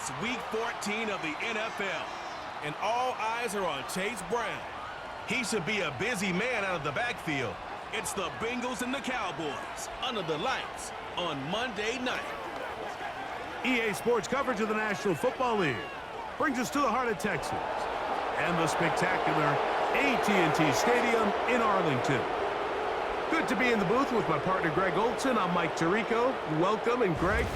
It's Week 14 of the NFL, and all eyes are on Chase Brown. He should be a busy man out of the backfield. It's the Bengals and the Cowboys under the lights on Monday night. EA Sports coverage of the National Football League brings us to the heart of Texas and the spectacular AT&T Stadium in Arlington. Good to be in the booth with my partner Greg Olson. I'm Mike Tirico. Welcome, and Greg,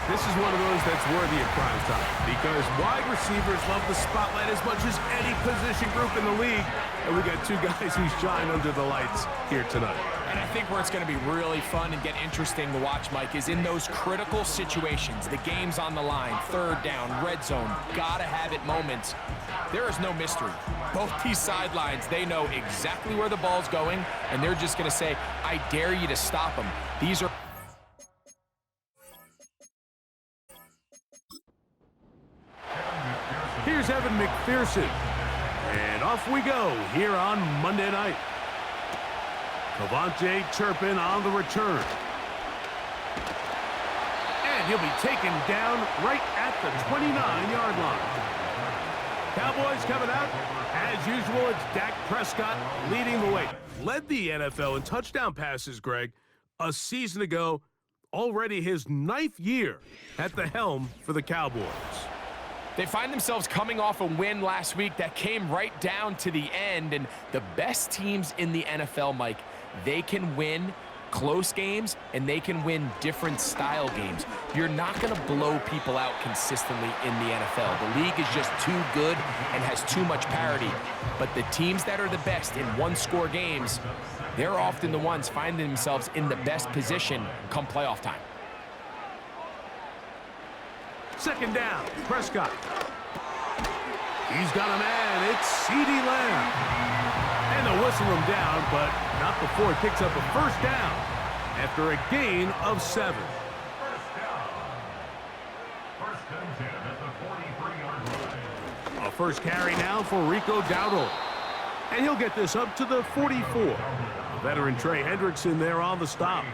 this is one of those that's worthy of prime time because wide receivers love the spotlight as much as any position group in the league, and we got two guys who shine under the lights here tonight. And I think where it's going to be really fun and get interesting to watch, Mike, is in those critical situations. The game's on the line, third down, red zone, gotta have it moments. There is no mystery. Both these sidelines, they know exactly where the ball's going, and they're just going to say, I dare you to stop them. These are... Here's Evan McPherson, and off we go here on Monday night. Cavante Turpin on the return. And he'll be taken down right at the 29-yard line. Cowboys coming out. As usual, it's Dak Prescott leading the way. Led the NFL in touchdown passes, Greg, a season ago. Already his 9th year at the helm for the Cowboys. They find themselves coming off a win last week that came right down to the end, and the best teams in the NFL, Mike, they can win close games, and they can win different style games. You're not going to blow people out consistently in the NFL. The league is just too good and has too much parity. But the teams that are the best in one-score games, they're often the ones finding themselves in the best position come playoff time. Second down, Prescott. He's got a man. It's CeeDee Lamb. And they'll whistle him down, but not before he picks up a first down after a gain of 7. A first carry now for Rico Dowdle. And he'll get this up to the 44. Veteran Trey Hendrickson there on the stop.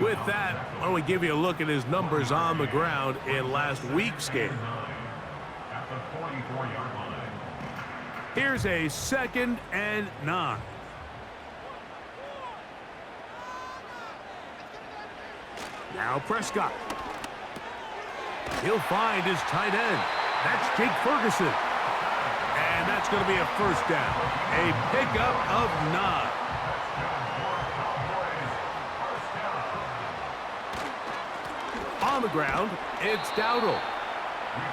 With that, why don't we give you a look at his numbers on the ground in last week's game. Here's a 2nd and 9. Now Prescott. He'll find his tight end. That's Jake Ferguson. And that's going to be a first down. A pickup of 9. On the ground, it's Dowdle.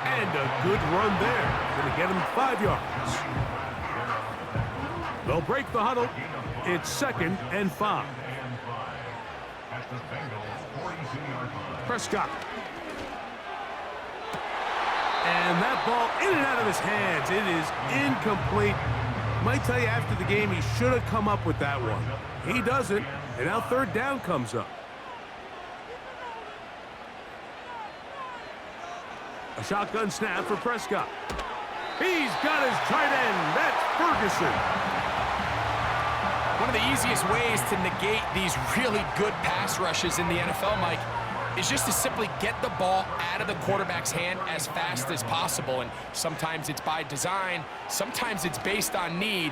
And a good run there. Going to get him 5 yards. They'll break the huddle. It's 2nd and 5. Prescott. And that ball in and out of his hands. It is incomplete. Might tell you after the game he should have come up with that one. He doesn't. And now third down comes up. A shotgun snap for Prescott. He's got his tight end. That's Ferguson. One of the easiest ways to negate these really good pass rushes in the NFL, Mike, is just to simply get the ball out of the quarterback's hand as fast as possible. And sometimes it's by design, sometimes it's based on need.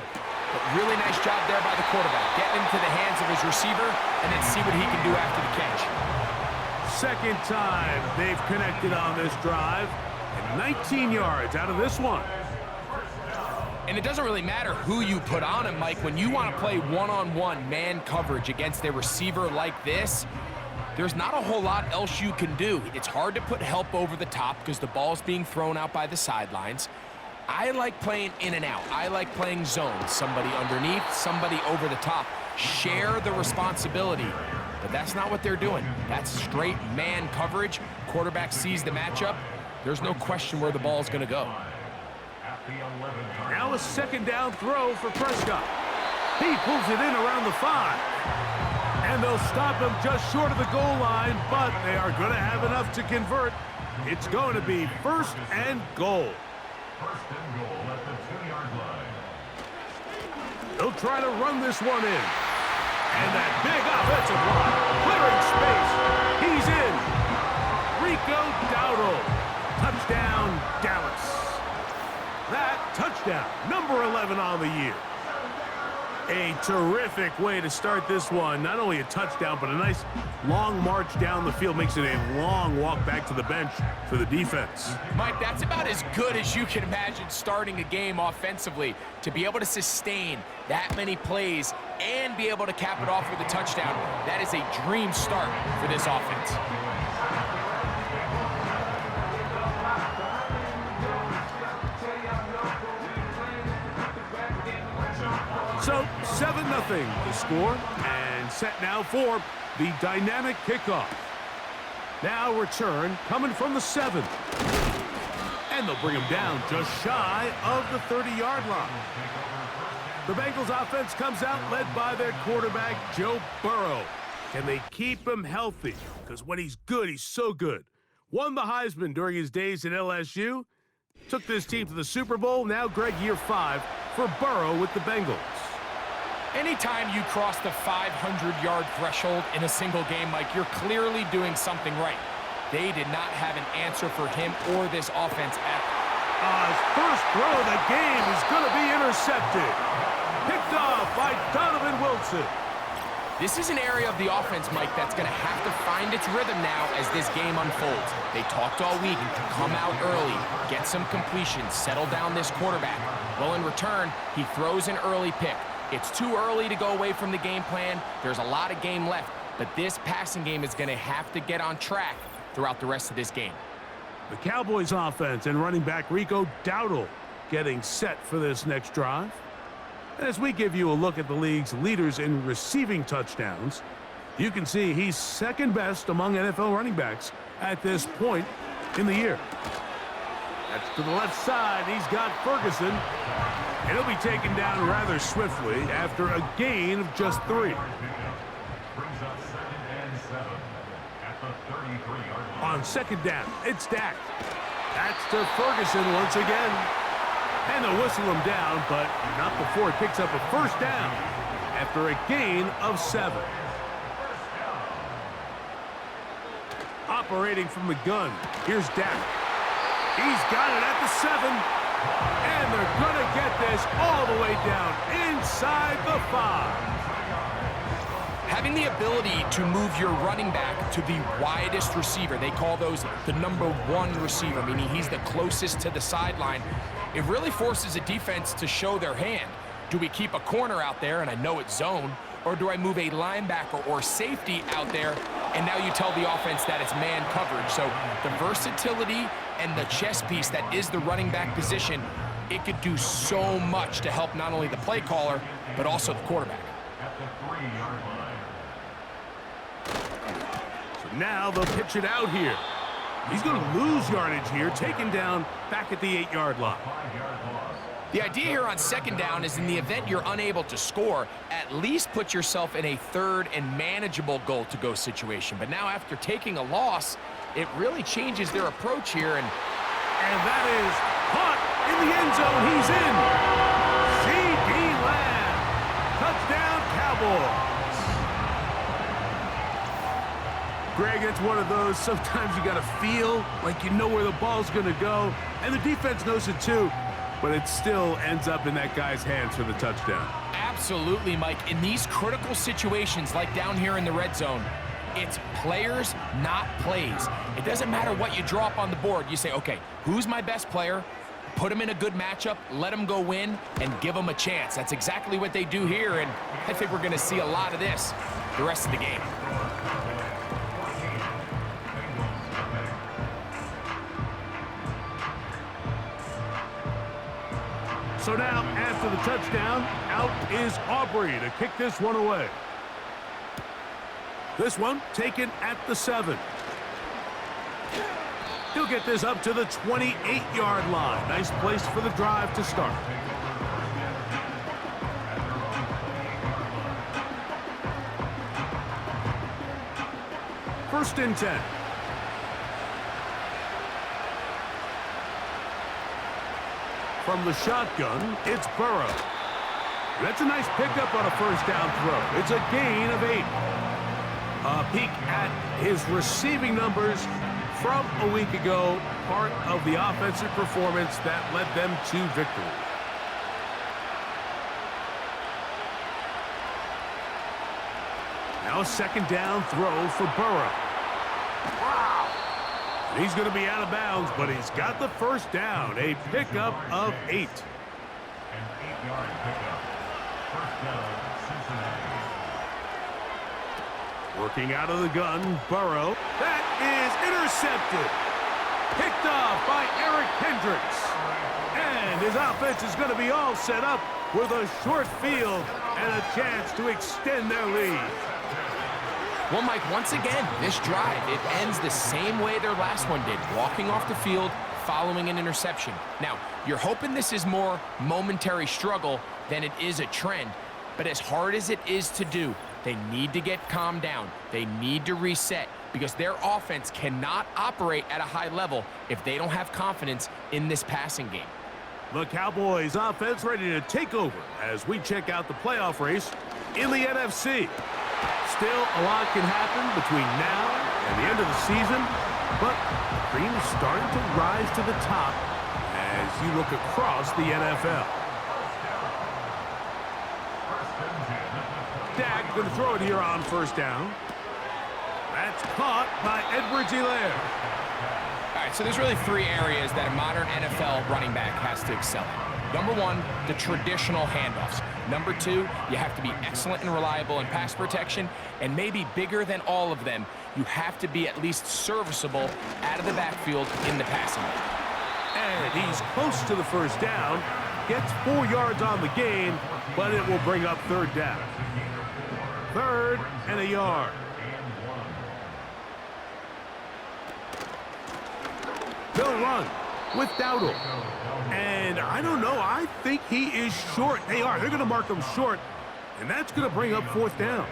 But really nice job there by the quarterback. Getting into the hands of his receiver and then see what he can do after the catch. Second time they've connected on this drive. And 19 yards out of this one. And it doesn't really matter who you put on him, Mike. When you want to play one-on-one man coverage against a receiver like this, there's not a whole lot else you can do. It's hard to put help over the top because the ball's being thrown out by the sidelines. I like playing in and out. I like playing zones. Somebody underneath, somebody over the top. Share the responsibility. But that's not what they're doing. That's straight man coverage. Quarterback sees the matchup. There's no question where the ball's going to go. Now a second down throw for Prescott. He pulls it in around the 5. And they'll stop him just short of the goal line, but they are going to have enough to convert. It's going to be 1st and goal. First and goal at the 2-yard line. They'll try to run this one in. And that big offensive line, clearing space. He's in. Rico Dowdle. Touchdown, Dallas. That touchdown, number 11 on the year. A terrific way to start this one. Not only a touchdown, but a nice long march down the field. Makes it a long walk back to the bench for the defense. Mike, that's about as good as you can imagine starting a game offensively. To be able to sustain that many plays and be able to cap it off with a touchdown, that is a dream start for this offense. So, 7-0 the score, and set now for the dynamic kickoff. Now return coming from the 7. And they'll bring him down just shy of the 30-yard line. The Bengals offense comes out led by their quarterback, Joe Burrow. Can they keep him healthy? Because when he's good, he's so good. Won the Heisman during his days at LSU. Took this team to the Super Bowl. Now, Greg, year 5 for Burrow with the Bengals. Anytime you cross the 500-yard threshold in a single game, Mike, you're clearly doing something right. They did not have an answer for him or this offense at His first throw of the game is going to be intercepted. Picked off by Donovan Wilson. This is an area of the offense, Mike, that's going to have to find its rhythm now as this game unfolds. They talked all week to come out early, get some completions, settle down this quarterback. Well, in return, he throws an early pick. It's too early to go away from the game plan. There's a lot of game left, but this passing game is going to have to get on track throughout the rest of this game. The Cowboys offense and running back Rico Dowdle getting set for this next drive. And as we give you a look at the league's leaders in receiving touchdowns, you can see he's second best among NFL running backs at this point in the year. That's to the left side. He's got Ferguson. And he'll be taken down rather swiftly after a gain of just 3. Brings up 2nd and 7 at the 33-yard line. On second down, it's Dak. That's to Ferguson once again. And they'll whistle him down, but not before he picks up a first down after a gain of 7. Operating from the gun, here's Dak. He's got it at the 7. And they're going to get this all the way down inside the 5. Having the ability to move your running back to the widest receiver, they call those the number 1 receiver, meaning he's the closest to the sideline. It really forces a defense to show their hand. Do we keep a corner out there, and I know it's zone, or do I move a linebacker or safety out there, and now you tell the offense that it's man coverage? So the versatility and the chess piece that is the running back position, it could do so much to help not only the play caller, but also the quarterback. At the 3-yard line. So now they'll pitch it out here. He's going to lose yardage here, taken down back at the 8-yard line. 5-yard loss. The idea here on second down is in the event you're unable to score, at least put yourself in a third and manageable goal-to-go situation. But now after taking a loss, it really changes their approach here. And that is caught in the end zone. He's in. C.D. Lamb. Touchdown, Cowboys. Greg, it's one of those, sometimes you got to feel like you know where the ball's going to go, and the defense knows it too, but it still ends up in that guy's hands for the touchdown. absolutely, Mike, in these critical situations like down here in the red zone, it's players, not plays. It doesn't matter what you draw up on the board. You say, okay, who's my best player? Put him in a good matchup, let him go win, and give him a chance. That's exactly what they do here, and I think we're going to see a lot of this the rest of the game. So now, after the touchdown, out is Aubrey to kick this one away. This one taken at the 7. He'll get this up to the 28-yard line. Nice place for the drive to start. First and 10. From the shotgun, it's Burrow. That's a nice pickup on a first down throw. It's a gain of 8. A peek at his receiving numbers from a week ago, part of the offensive performance that led them to victory. Now a second down throw for Burrow. Wow! He's going to be out of bounds, but he's got the first down. A pickup of 8. An 8-yard pickup. First down, Cincinnati. Working out of the gun, Burrow. That is intercepted. Picked off by Eric Hendricks. And his offense is going to be all set up with a short field and a chance to extend their lead. Well, Mike, once again, this drive, it ends the same way their last one did, walking off the field, following an interception. Now, you're hoping this is more momentary struggle than it is a trend, but as hard as it is to do, they need to get calmed down. They need to reset because their offense cannot operate at a high level if they don't have confidence in this passing game. The Cowboys offense ready to take over as we check out the playoff race in the NFC. Still, a lot can happen between now and the end of the season, but the cream is starting to rise to the top as you look across the NFL. Dak going to throw it here on first down. That's caught by Edwards-Helaire. All right, so there's really 3 areas that a modern NFL running back has to excel in. Number 1, the traditional handoffs. Number 2, you have to be excellent and reliable in pass protection. And maybe bigger than all of them, you have to be at least serviceable out of the backfield in the passing game. And he's close to the first down. Gets 4 yards on the gain, but it will bring up third down. 3rd and a yard. They'll run with Dowdle. And I don't know, I think he is short. They're going to mark him short, and that's going to bring up 4th down.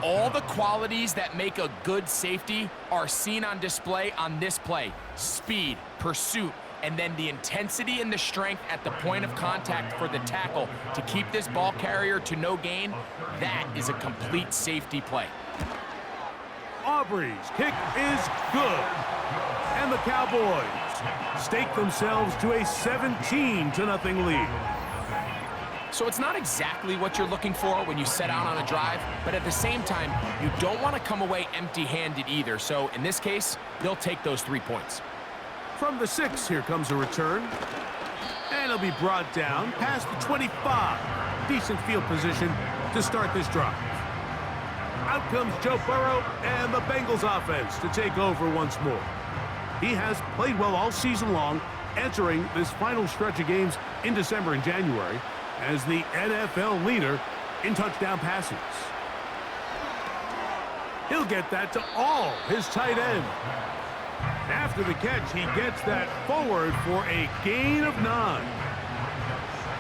All the qualities that make a good safety are seen on display on this play. Speed, pursuit, and then the intensity and the strength at the point of contact for the tackle to keep this ball carrier to no gain. That is a complete safety play. Aubrey's kick is good. And the Cowboys stake themselves to a 17-0 lead. So it's not exactly what you're looking for when you set out on a drive, but at the same time, you don't want to come away empty-handed either. So in this case, they'll take those 3 points. From the 6, here comes a return. And it'll be brought down past the 25. Decent field position to start this drive. Out comes Joe Burrow and the Bengals offense to take over once more. He has played well all season long, entering this final stretch of games in December and January as the NFL leader in touchdown passes. He'll get that to all his tight end. After the catch, he gets that forward for a gain of 9.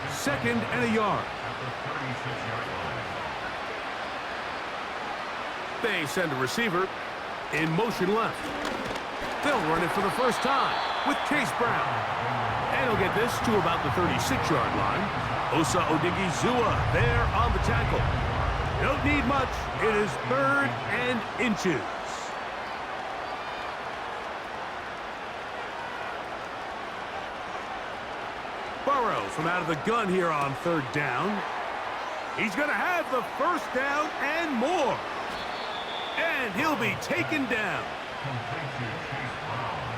2nd and a yard. They send a receiver in motion left. They'll run it for the first time with Chase Brown. And he'll get this to about the 36-yard line. Osa Odigizua there on the tackle. Don't need much. It is 3rd and inches. Burrow from out of the gun here on 3rd down. He's going to have the first down and more. And he'll be taken down.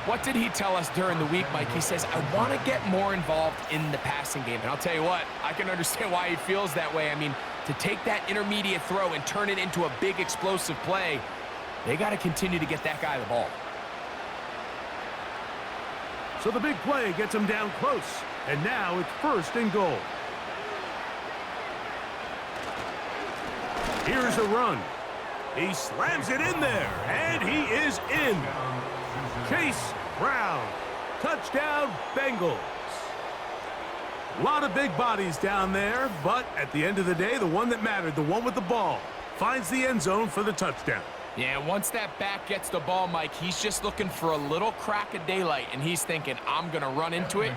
What did he tell us during the week, Mike? He says, I want to get more involved in the passing game. And I'll tell you what, I can understand why he feels that way. I mean, to take that intermediate throw and turn it into a big explosive play, they got to continue to get that guy the ball. So the big play gets him down close. And now it's 1st and goal. Here's a run. He slams it in there, and he is in. Chase Brown. Touchdown, Bengals. A lot of big bodies down there, but at the end of the day, the one that mattered, the one with the ball, finds the end zone for the touchdown. Yeah, once that back gets the ball, Mike, he's just looking for a little crack of daylight, and he's thinking, I'm going to run into it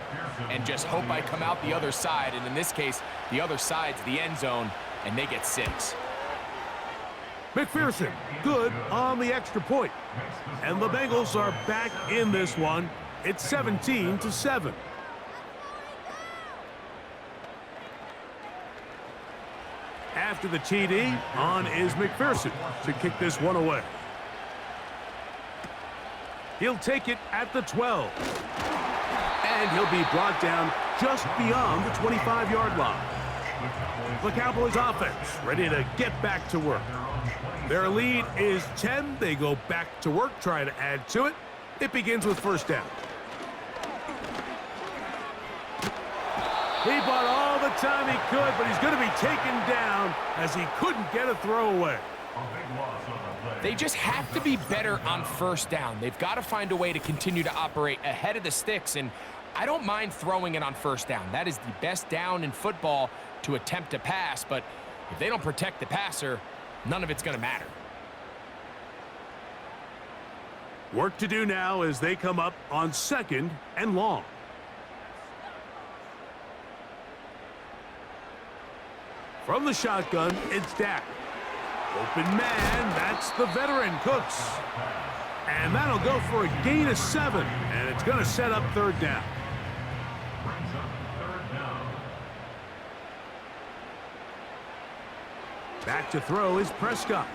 and just hope I come out the other side. And in this case, the other side's the end zone, and they get 6. McPherson, good on the extra point. And the Bengals are back in this one. It's 17-7. After the TD, on is McPherson to kick this one away. He'll take it at the 12. And he'll be brought down just beyond the 25-yard line. The Cowboys offense ready to get back to work. Their lead is 10. They go back to work, try to add to it. It begins with first down. He bought all the time he could, but he's going to be taken down as he couldn't get a throwaway. They just have to be better on first down. They've got to find a way to continue to operate ahead of the sticks, and I don't mind throwing it on first down. That is the best down in football to attempt to pass, but if they don't protect the passer, none of it's going to matter. Work to do now as they come up on 2nd and long. From the shotgun, it's Dak. Open man, that's the veteran Cooks. And that'll go for a gain of 7, and it's going to set up third down. Back to throw is Prescott.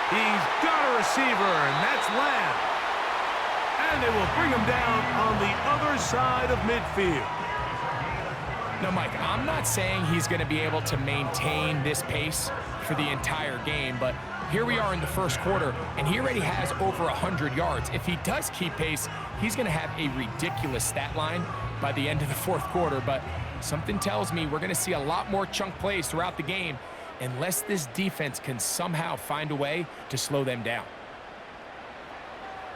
He's got a receiver, and that's Lamb. And they will bring him down on the other side of midfield. No, Mike, I'm not saying he's going to be able to maintain this pace for the entire game, but here we are in the first quarter, and he already has over 100 yards. If he does keep pace, he's going to have a ridiculous stat line by the end of the fourth quarter, but something tells me we're going to see a lot more chunk plays throughout the game unless this defense can somehow find a way to slow them down.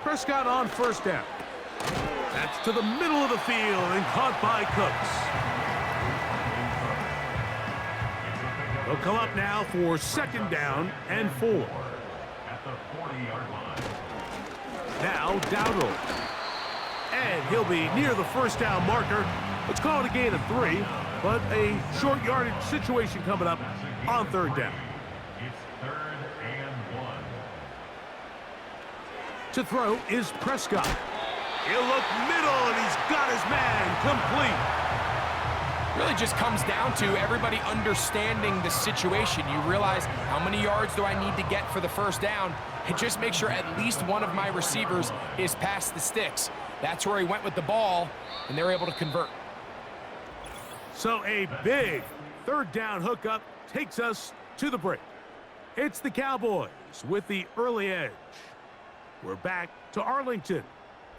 Prescott on first down. That's to the middle of the field and caught by Cooks. They'll come up now for 2nd down and 4. At the 40-yard line. Now Dowdle. And he'll be near the first down marker. Let's call it a gain of 3, but a short yardage situation coming up on 3rd down. It's 3rd and 1. To throw is Prescott. He'll look middle, and he's got his man complete. Really just comes down to everybody understanding the situation. You realize how many yards do I need to get for the first down, and just make sure at least one of my receivers is past the sticks. That's where he went with the ball, and they're able to convert. So a big 3rd down hookup takes us to the break. It's the Cowboys with the early edge. We're back to Arlington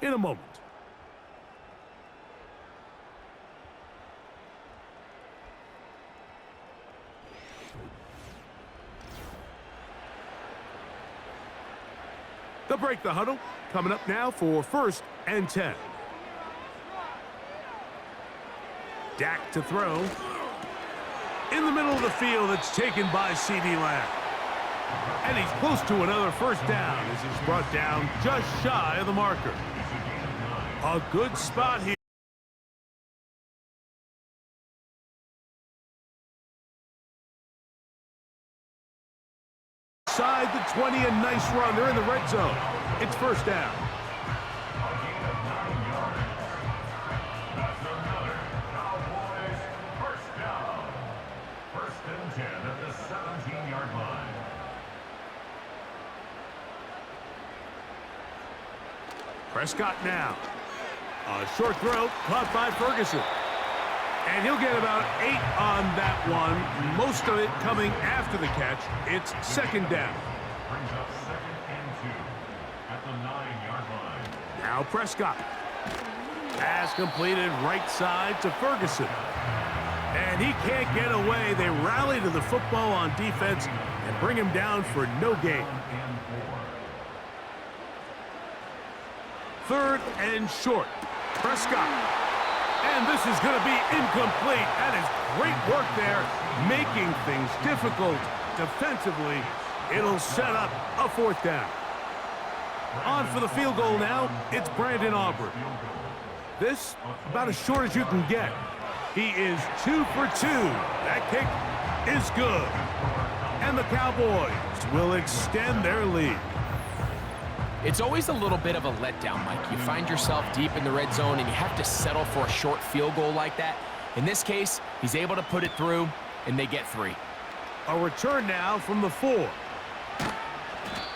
in a moment. They'll break the huddle. Coming up now for 1st and 10. Dak to throw. In the middle of the field, it's taken by C.D. Lamb. And he's close to another first down as he's brought down just shy of the marker. A good spot here. Inside the 20, a nice run. They're in the red zone. It's first down. That's another Cowboys first down. 1st and 10 at the 17-yard line. Prescott now. A short throw caught by Ferguson. And he'll get about 8 on that one. Most of it coming after the catch. It's 2nd down. Brings up 2nd and 2 at the 9-yard line. Now Prescott. Pass completed right side to Ferguson. And he can't get away. They rally to the football on defense and bring him down for no gain. 3rd and short. Prescott. And this is going to be incomplete. That is great work there, making things difficult defensively. It'll set up a 4th down. On for the field goal now, it's Brandon Aubrey. This, about as short as you can get. He is 2 for 2. That kick is good. And the Cowboys will extend their lead. It's always a little bit of a letdown, Mike. You find yourself deep in the red zone and you have to settle for a short field goal like that. In this case, he's able to put it through, and they get 3. A return now from the 4.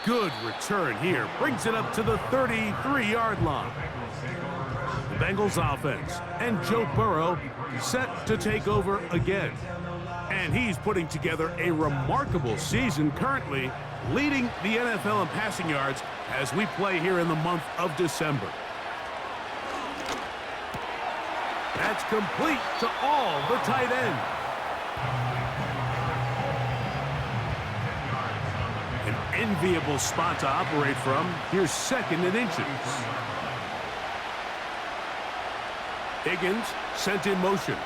Good return here. Brings it up to the 33-yard line. The Bengals offense and Joe Burrow set to take over again. And he's putting together a remarkable season, currently leading the NFL in passing yards as we play here in the month of December. That's complete to all the tight end. An enviable spot to operate from. Here's 2nd and inches. Higgins sent in motion.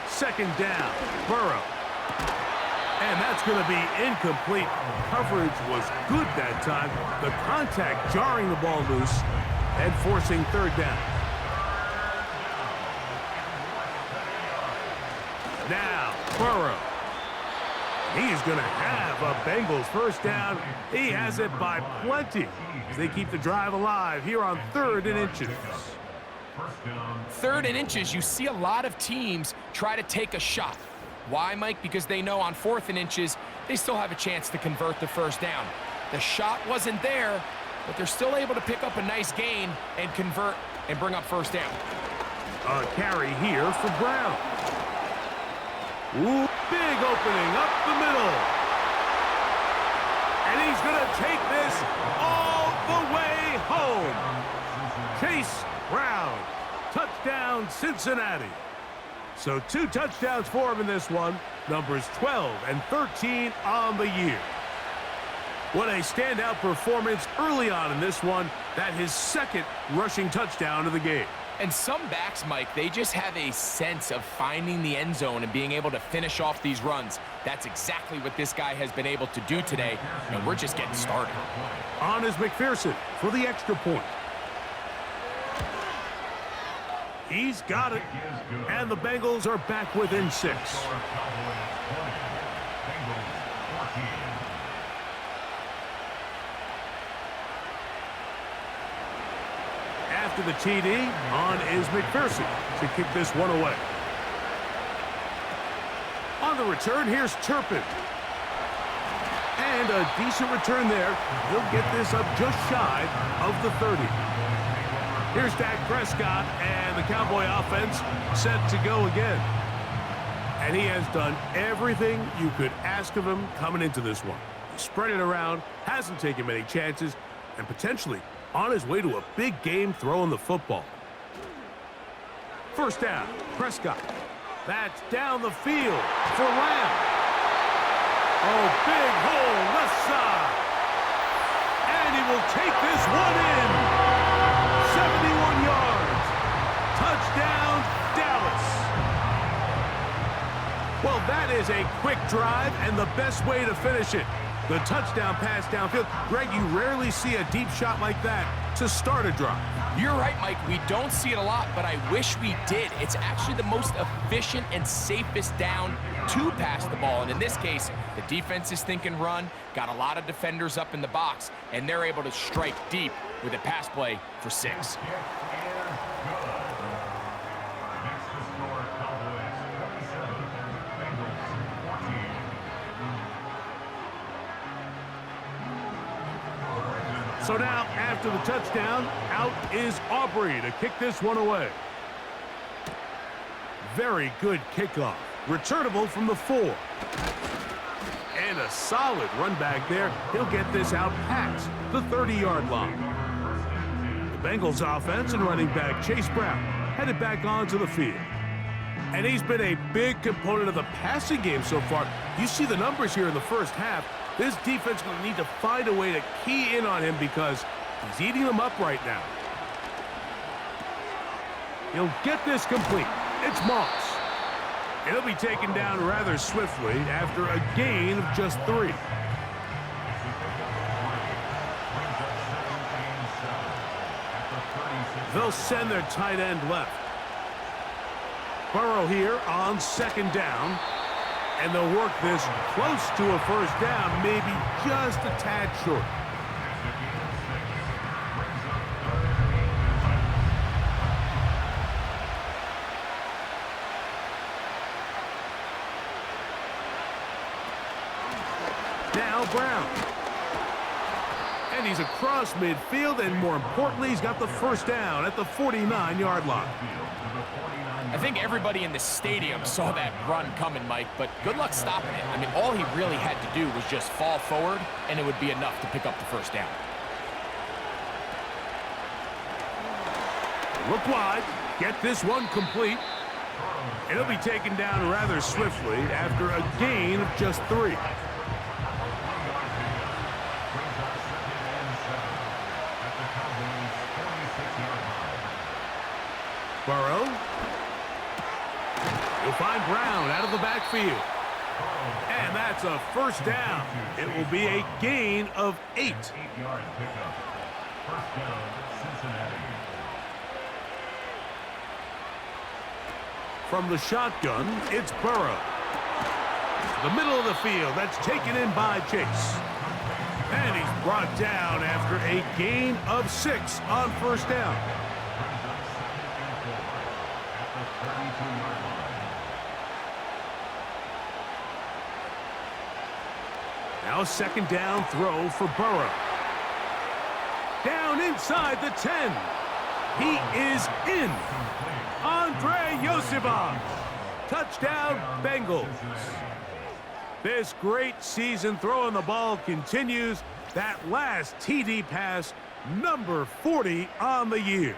2nd down, Burrow. And that's going to be incomplete. Coverage was good that time. The contact jarring the ball loose and forcing 3rd down. Now, Burrow. He's going to have a Bengals 1st down. He has it by plenty as they keep the drive alive here on 3rd and inches. 3rd and inches, you see a lot of teams try to take a shot. Why, Mike? Because they know on 4th and inches, they still have a chance to convert the 1st down. The shot wasn't there, but they're still able to pick up a nice gain and convert and bring up 1st down. A carry here for Brown. Ooh, big opening up the middle. And he's going to take this all the way home. Chase Brown. Touchdown, Cincinnati. So 2 touchdowns for him in this one. Numbers 12 and 13 on the year. What a standout performance early on in this one. That his 2nd rushing touchdown of the game. And some backs, Mike, they just have a sense of finding the end zone and being able to finish off these runs. That's exactly what this guy has been able to do today, and we're just getting started. On is McPherson for the extra point. He's got it, and the Bengals are back within 6. After the TD, on is McPherson to kick this one away. On the return, here's Turpin. And a decent return there. He'll get this up just shy of the 30. Here's Dak Prescott, and the Cowboy offense set to go again. And he has done everything you could ask of him coming into this one. He spread it around, hasn't taken many chances, and potentially on his way to a big game throwing the football. 1st down, Prescott. That's down the field for Lamb. Oh, big hole left side. And he will take this one in. 71 yards. Touchdown, Dallas. Well, that is a quick drive and the best way to finish it. The touchdown pass downfield. Greg, you rarely see a deep shot like that to start a drive. You're right, Mike. We don't see it a lot, but I wish we did. It's actually the most efficient and safest down to pass the ball. And in this case, the defense is thinking run, got a lot of defenders up in the box, and they're able to strike deep with a pass play for 6. So now, after the touchdown, out is Aubrey to kick this one away. Very good kickoff. Returnable from the 4. And a solid run back there. He'll get this out past the 30-yard line. The Bengals offense and running back Chase Brown headed back onto the field. And he's been a big component of the passing game so far. You see the numbers here in the first half. This defense will need to find a way to key in on him because he's eating them up right now. He'll get this complete. It's Moss. He'll be taken down rather swiftly after a gain of just 3. They'll send their tight end left. Burrow here on 2nd down. And they'll work this close to a first down, maybe just a tad short. Now Brown. And he's across midfield, and more importantly, he's got the first down at the 49-yard line. I think everybody in the stadium saw that run coming, Mike, but good luck stopping it. I mean, all he really had to do was just fall forward, and it would be enough to pick up the first down. Look wide. Get this one complete. It'll be taken down rather swiftly after a gain of just 3. Burrow. You'll find Brown out of the backfield. And that's a first down. It will be a gain of 8. 8-yard pickup. First down, Cincinnati. From the shotgun, it's Burrow. The middle of the field, that's taken in by Chase. And he's brought down after a gain of 6 on first down. Now a second down throw for Burrow. Down inside the 10. He is in. Andre Yosivas. Touchdown, Bengals. This great season throwing the ball continues. That last TD pass, number 40 on the year.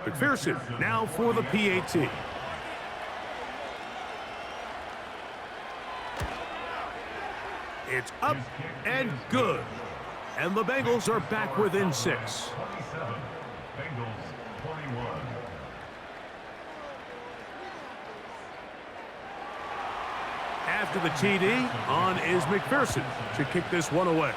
McPherson now for the PAT. It's up and good. And the Bengals are back within 6. 27. Bengals 21. After the TD, on is McPherson to kick this one away.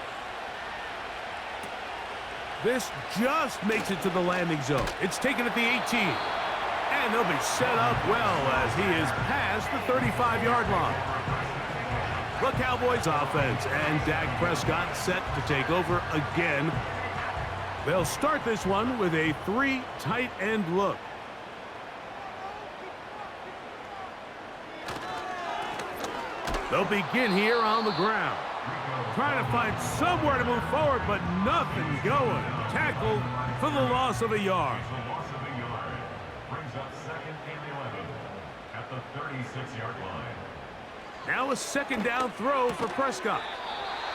This just makes it to the landing zone. It's taken at the 18. And they'll be set up well as he is past the 35-yard line. The Cowboys offense and Dak Prescott set to take over again. They'll start this one with a 3 tight end look. They'll begin here on the ground. Trying to find somewhere to move forward, but nothing going. Tackled for the loss of a yard. Brings up second and 11 at the 36-yard line. Now a second down throw for Prescott.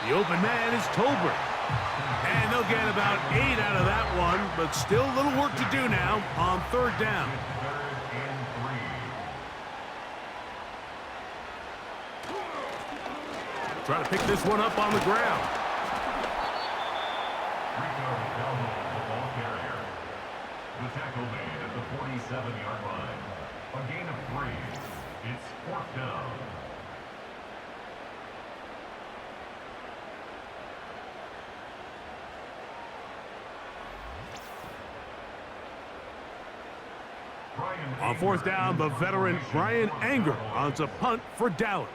The open man is Tolbert. And they'll get about 8 out of that one, but still a little work to do now on third down. Trying to pick this one up on the ground. The ball carrier. The tackle made at the 47-yard line. A gain of 3. It's fourth down. On fourth down, the veteran Brian Anger on a punt for Dallas.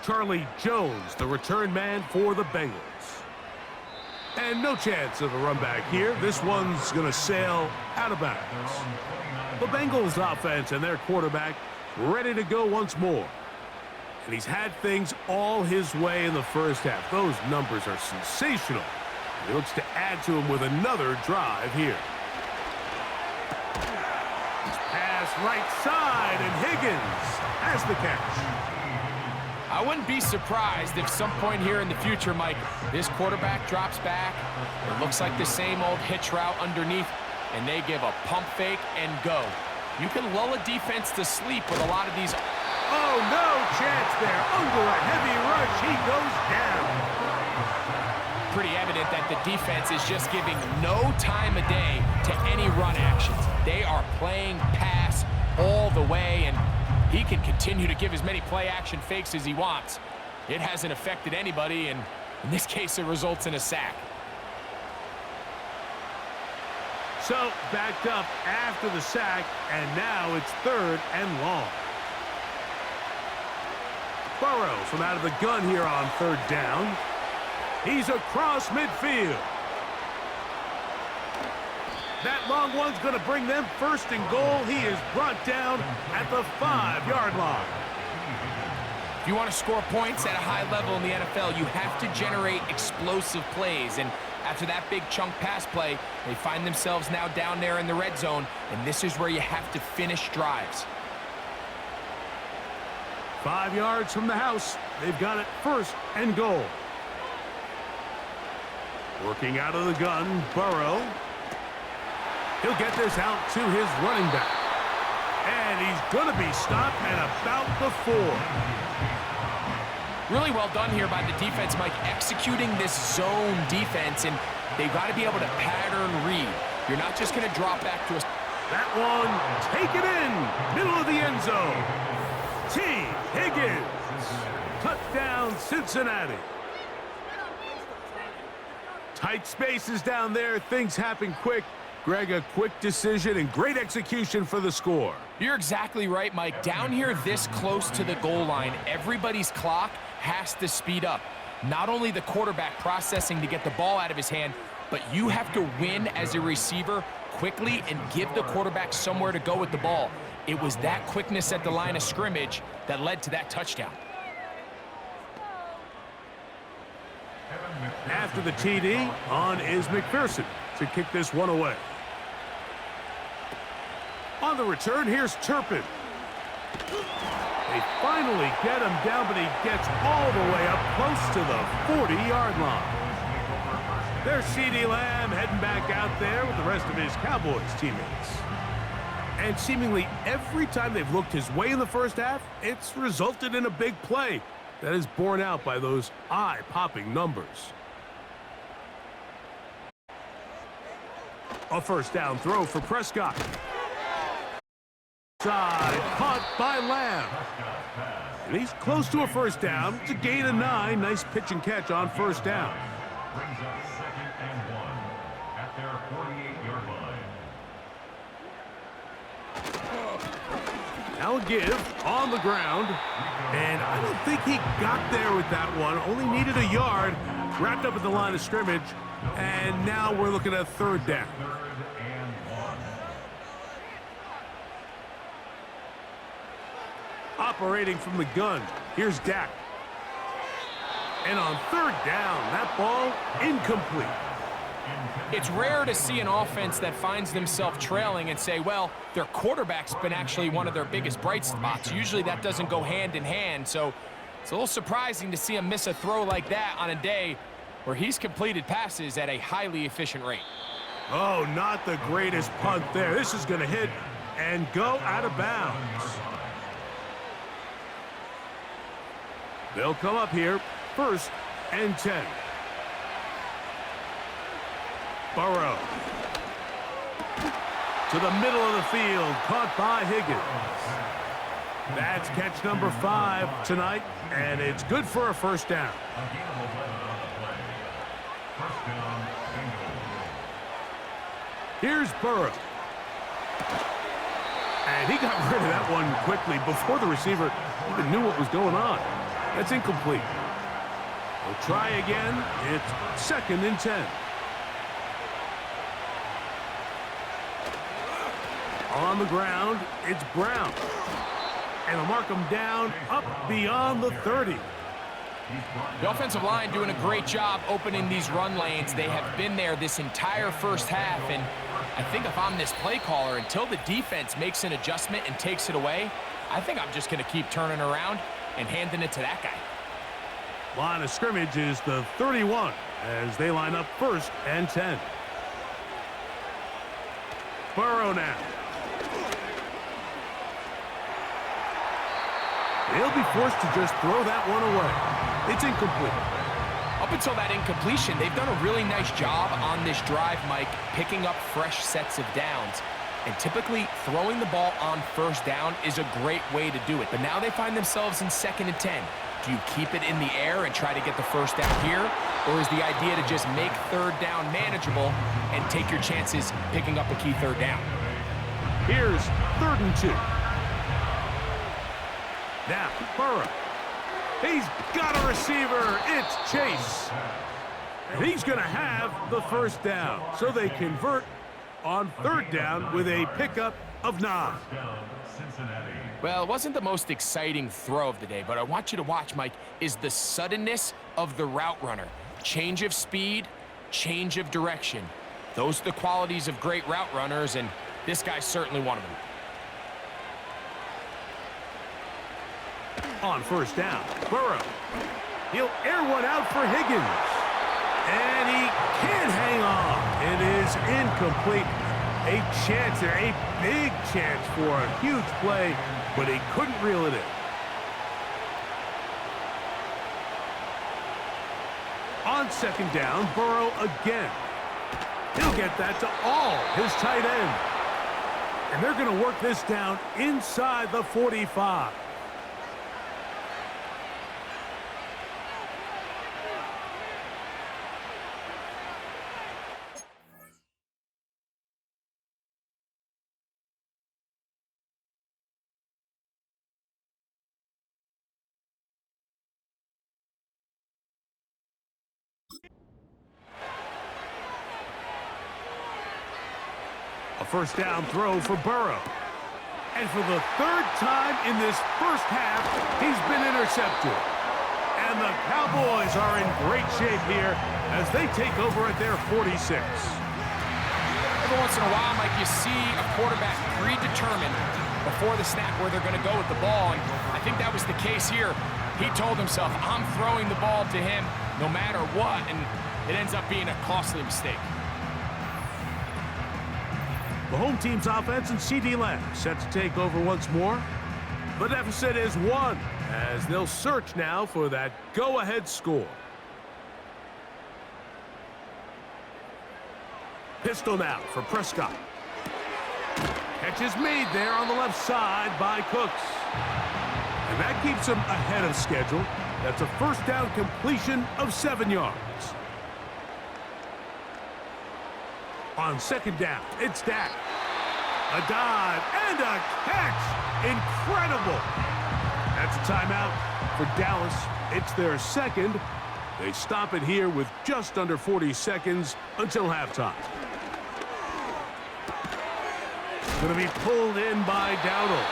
Charlie Jones, the return man for the Bengals. And no chance of a run back here. This one's going to sail out of bounds. The Bengals offense and their quarterback ready to go once more. And he's had things all his way in the first half. Those numbers are sensational. He looks to add to them with another drive here. Pass right side, and Higgins has the catch. I wouldn't be surprised if some point here in the future, Mike, this quarterback drops back. It looks like the same old hitch route underneath, and they give a pump fake and go. You can lull a defense to sleep with a lot of these. Oh, no chance there. Under a heavy rush, he goes down. Pretty evident that the defense is just giving no time of day to any run actions. They are playing pass all the way, and he can continue to give as many play-action fakes as he wants. It hasn't affected anybody, and in this case, it results in a sack. So, backed up after the sack, and now it's 3rd and long. Burrow from out of the gun here on 3rd down. He's across midfield. That long one's going to bring them 1st and goal. He is brought down at the 5-yard line. If you want to score points at a high level in the NFL, you have to generate explosive plays. And after that big chunk pass play, they find themselves now down there in the red zone, and this is where you have to finish drives. 5 yards from the house. They've got it 1st and goal. Working out of the gun, Burrow. He'll get this out to his running back. And he's going to be stopped at about the 4. Really well done here by the defense, Mike, executing this zone defense, and they've got to be able to pattern read. You're not just going to drop back to a... That one, take it in, middle of the end zone. T. Higgins, touchdown Cincinnati. Tight spaces down there, things happen quick. Greg, a quick decision and great execution for the score. You're exactly right, Mike. Down here this close to the goal line, everybody's clock has to speed up. Not only the quarterback processing to get the ball out of his hand, but you have to win as a receiver quickly and give the quarterback somewhere to go with the ball. It was that quickness at the line of scrimmage that led to that touchdown. After the TD, on is McPherson to kick this one away. On the return, here's Turpin. They finally get him down, but he gets all the way up close to the 40-yard line. There's CeeDee Lamb heading back out there with the rest of his Cowboys teammates. And seemingly every time they've looked his way in the first half, it's resulted in a big play that is borne out by those eye-popping numbers. A 1st down throw for Prescott. Side caught by Lamb. And he's close to a 1st down. It's a gain of 9. Nice pitch and catch on 1st down. Brings up 2nd and 1 at their 48-yard line. Now a give on the ground. And I don't think he got there with that one. Only needed a yard. Wrapped up at the line of scrimmage. And now we're looking at 3rd down. 3rd and 1. Operating from the gun, here's Dak. And on 3rd down, that ball incomplete. It's rare to see an offense that finds themselves trailing and say, well, their quarterback's been actually one of their biggest bright spots. Usually that doesn't go hand in hand, so it's a little surprising to see him miss a throw like that on a day where he's completed passes at a highly efficient rate. Oh, not the greatest punt there. This is going to hit and go out of bounds. They'll come up here, 1st and 10. Burrow. To the middle of the field, caught by Higgins. That's catch number 5 tonight, and it's good for a 1st down. Here's Burrow. And he got rid of that one quickly before the receiver even knew what was going on. That's incomplete. We'll try again. It's 2nd and 10. On the ground, it's Brown. And they'll mark him down up beyond the 30. The offensive line doing a great job opening these run lanes. They have been there this entire first half, and I think if I'm this play caller, until the defense makes an adjustment and takes it away, I think I'm just going to keep turning around and handing it to that guy. Line of scrimmage is the 31 as they line up 1st and 10. Burrow now. They'll be forced to just throw that one away. It's incomplete. Up until that incompletion, they've done a really nice job on this drive, Mike, picking up fresh sets of downs. And typically, throwing the ball on 1st down is a great way to do it. But now they find themselves in 2nd and 10. Do you keep it in the air and try to get the 1st down here? Or is the idea to just make third down manageable and take your chances picking up a key third down? Here's 3rd and 2. Now, Burrow. He's got a receiver. It's Chase. And he's going to have the first down. So they convert on 3rd down with a pickup of 9. Well, it wasn't the most exciting throw of the day, but I want you to watch, Mike, is the suddenness of the route runner. Change of speed, change of direction. Those are the qualities of great route runners, and this guy's certainly one of them. On 1st down, Burrow. He'll air one out for Higgins. And he can't hang on. It is incomplete. A chance there, a big chance for a huge play, but he couldn't reel it in. On 2nd down, Burrow again. He'll get that to all his tight end. And they're going to work this down inside the 45. A 1st down throw for Burrow. And for the 3rd time in this first half, he's been intercepted. And the Cowboys are in great shape here as they take over at their 46. Every once in a while, Mike, you see a quarterback predetermined before the snap where they're going to go with the ball, and I think that was the case here. He told himself, I'm throwing the ball to him no matter what, and it ends up being a costly mistake. The home team's offense and C.D. Lamb set to take over once more. The deficit is 1 as they'll search now for that go-ahead score. Pistol now for Prescott. Catch is made there on the left side by Cooks. And that keeps him ahead of schedule. That's a 1st down completion of 7 yards. On 2nd down, it's Dak. A dive and a catch. Incredible. That's a timeout for Dallas. It's their 2nd. They stop it here with just under 40 seconds until halftime. Going to be pulled in by Dowdle.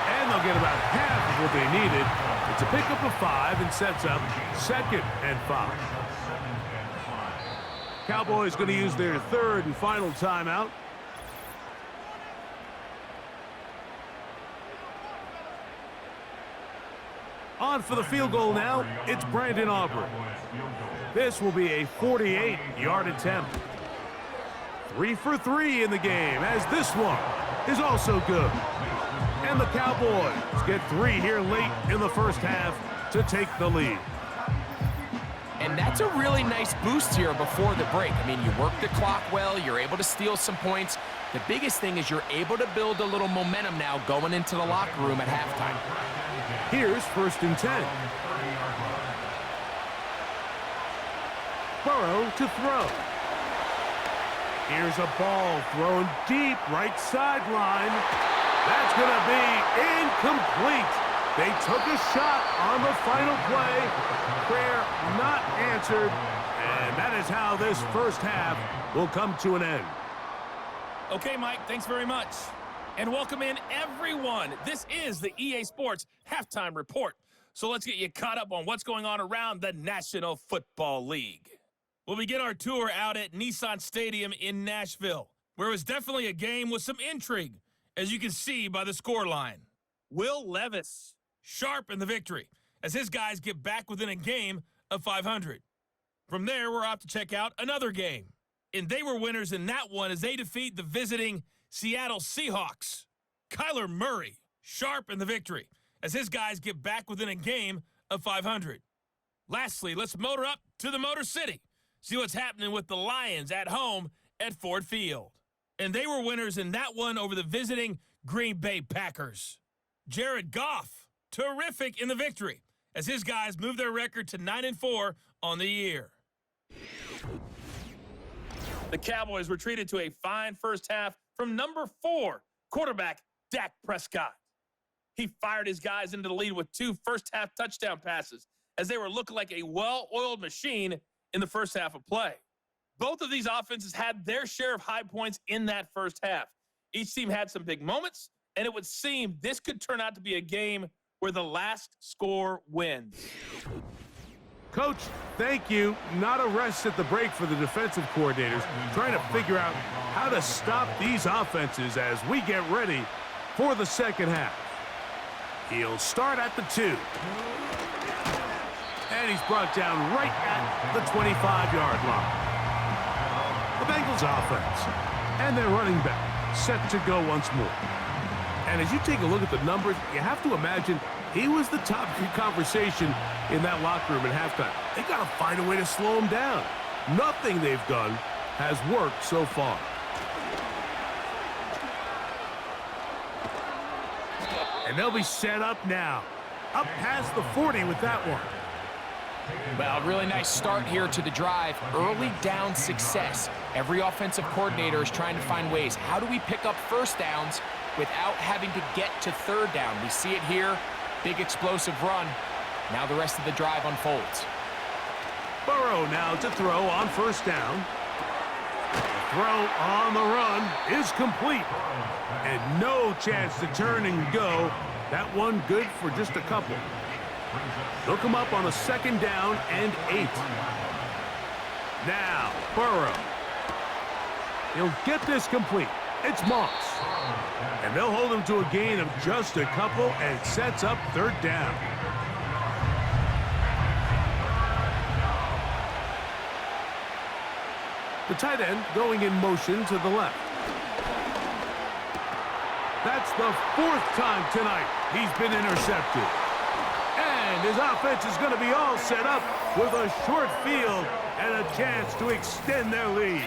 And they'll get about half of what they needed. It's a pickup of 5 and sets up 2nd and 5. Cowboys going to use their 3rd and final timeout. On for the field goal now, it's Brandon Aubrey. This will be a 48-yard attempt. 3 for 3 in the game, as this one is also good. And the Cowboys get 3 here late in the first half to take the lead. And that's a really nice boost here before the break. I mean, you work the clock well, you're able to steal some points. The biggest thing is you're able to build a little momentum now going into the locker room at halftime. Here's 1st and 10. Burrow to throw. Here's a ball thrown deep right sideline. That's going to be incomplete. They took a shot on the final play. Prayer not answered. And that is how this first half will come to an end. Okay, Mike, thanks very much. And welcome in, everyone. This is the EA Sports Halftime Report. So let's get you caught up on what's going on around the National Football League. We'll begin our tour out at Nissan Stadium in Nashville, where it was definitely a game with some intrigue, as you can see by the scoreline. Will Levis sharp in the victory, as his guys get back within a game of 500. From there, we're off to check out another game. And they were winners in that one as they defeat the visiting Seattle Seahawks. Kyler Murray sharp in the victory, as his guys get back within a game of 500. Lastly, let's motor up to the Motor City. See what's happening with the Lions at home at Ford Field. And they were winners in that one over the visiting Green Bay Packers. Jared Goff, terrific in the victory, as his guys move their record to 9-4 on the year. The Cowboys retreated to a fine first half from number 4 quarterback Dak Prescott. He fired his guys into the lead with 2 first-half touchdown passes as they were looking like a well-oiled machine in the first half of play. Both of these offenses had their share of high points in that first half. Each team had some big moments, and it would seem this could turn out to be a game where the last score wins. Coach, thank you. Not a rest at the break for the defensive coordinators, trying to figure out how to stop these offenses as we get ready for the second half. He'll start at the 2. And he's brought down right at the 25-yard line. The Bengals offense and their running back set to go once more. And as you take a look at the numbers, you have to imagine he was the topic of conversation in that locker room at halftime. They got to find a way to slow him down. Nothing they've done has worked so far. And they'll be set up now. Up past the 40 with that one. Well, really nice start here to the drive. Early down success. Every offensive coordinator is trying to find ways. How do we pick up first downs without having to get to third down? We see it here. Big explosive run. Now the rest of the drive unfolds. Burrow now to throw on first down. The throw on the run is complete. And no chance to turn and go. That one good for just a couple. They'll come up on a 2nd down and 8. Now, Burrow. He'll get this complete. It's Moss. And they'll hold him to a gain of just a couple, and it sets up 3rd down. The tight end going in motion to the left. That's the 4th time tonight he's been intercepted. And his offense is going to be all set up with a short field and a chance to extend their lead.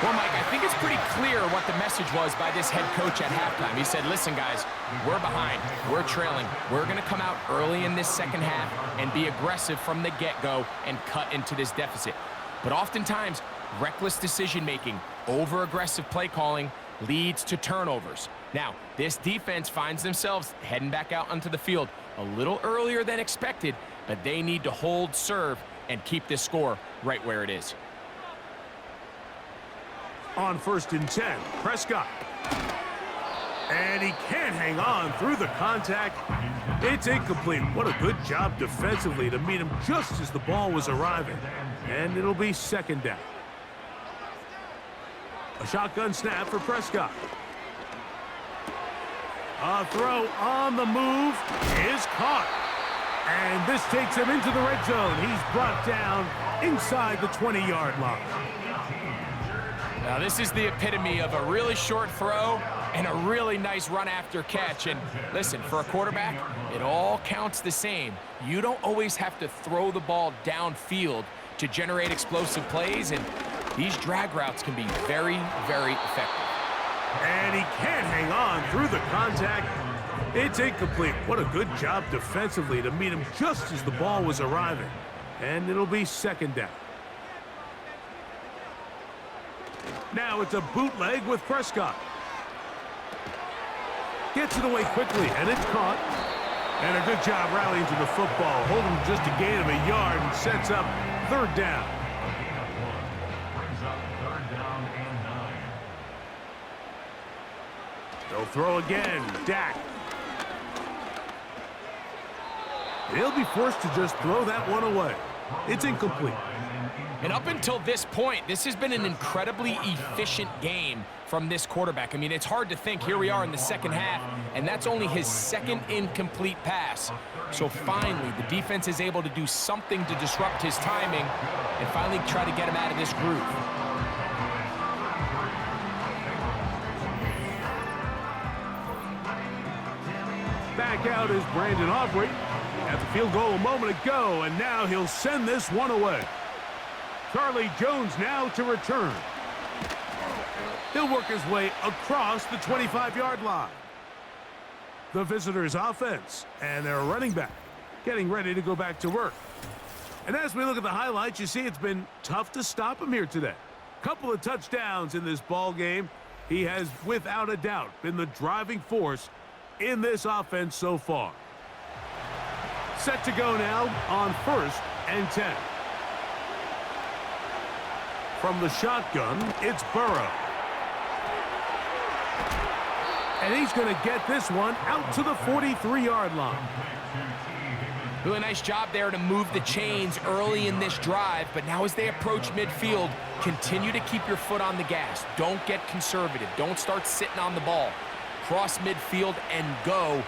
Well, Mike, I think it's pretty clear what the message was by this head coach at halftime. He said, listen, guys, we're behind. We're trailing. We're going to come out early in this second half and be aggressive from the get-go and cut into this deficit. But oftentimes, reckless decision-making, over-aggressive play calling leads to turnovers. Now, this defense finds themselves heading back out onto the field a little earlier than expected, but they need to hold serve and keep this score right where it is. On 1st and 10, Prescott. And he can't hang on through the contact. It's incomplete. What a good job defensively to meet him just as the ball was arriving. And it'll be 2nd down. A shotgun snap for Prescott. A throw on the move is caught. And this takes him into the red zone. He's brought down inside the 20-yard line. Now, this is the epitome of a really short throw and a really nice run after catch. And listen, for a quarterback, it all counts the same. You don't always have to throw the ball downfield to generate explosive plays, and these drag routes can be very, very effective. And he can't hang on through the contact. It's incomplete. What a good job defensively to meet him just as the ball was arriving. And it'll be 2nd down. Now it's a bootleg with Prescott. Gets it away quickly, and it's caught. And a good job rallying to the football, holding just a gain of a yard and sets up 3rd down. Brings up 3rd down and 9. They'll throw again. Dak. He'll be forced to just throw that one away. It's incomplete. And up until this point, this has been an incredibly efficient game from this quarterback. I mean, it's hard to think. Here we are in the second half, and that's only his 2nd incomplete pass. So finally, the defense is able to do something to disrupt his timing and finally try to get him out of this groove. Back out is Brandon Aubrey at the field goal a moment ago, and now he'll send this one away. Charlie Jones now to return. He'll work his way across the 25-yard line. The visitors' offense and their running back getting ready to go back to work. And as we look at the highlights, you see it's been tough to stop him here today. Couple of touchdowns in this ball game. He has, without a doubt, been the driving force in this offense so far. Set to go now on 1st and 10. From the shotgun, it's Burrow. And he's going to get this one out to the 43-yard line. Really nice job there to move the chains early in this drive, but now as they approach midfield, continue to keep your foot on the gas. Don't get conservative. Don't start sitting on the ball. Cross midfield and go.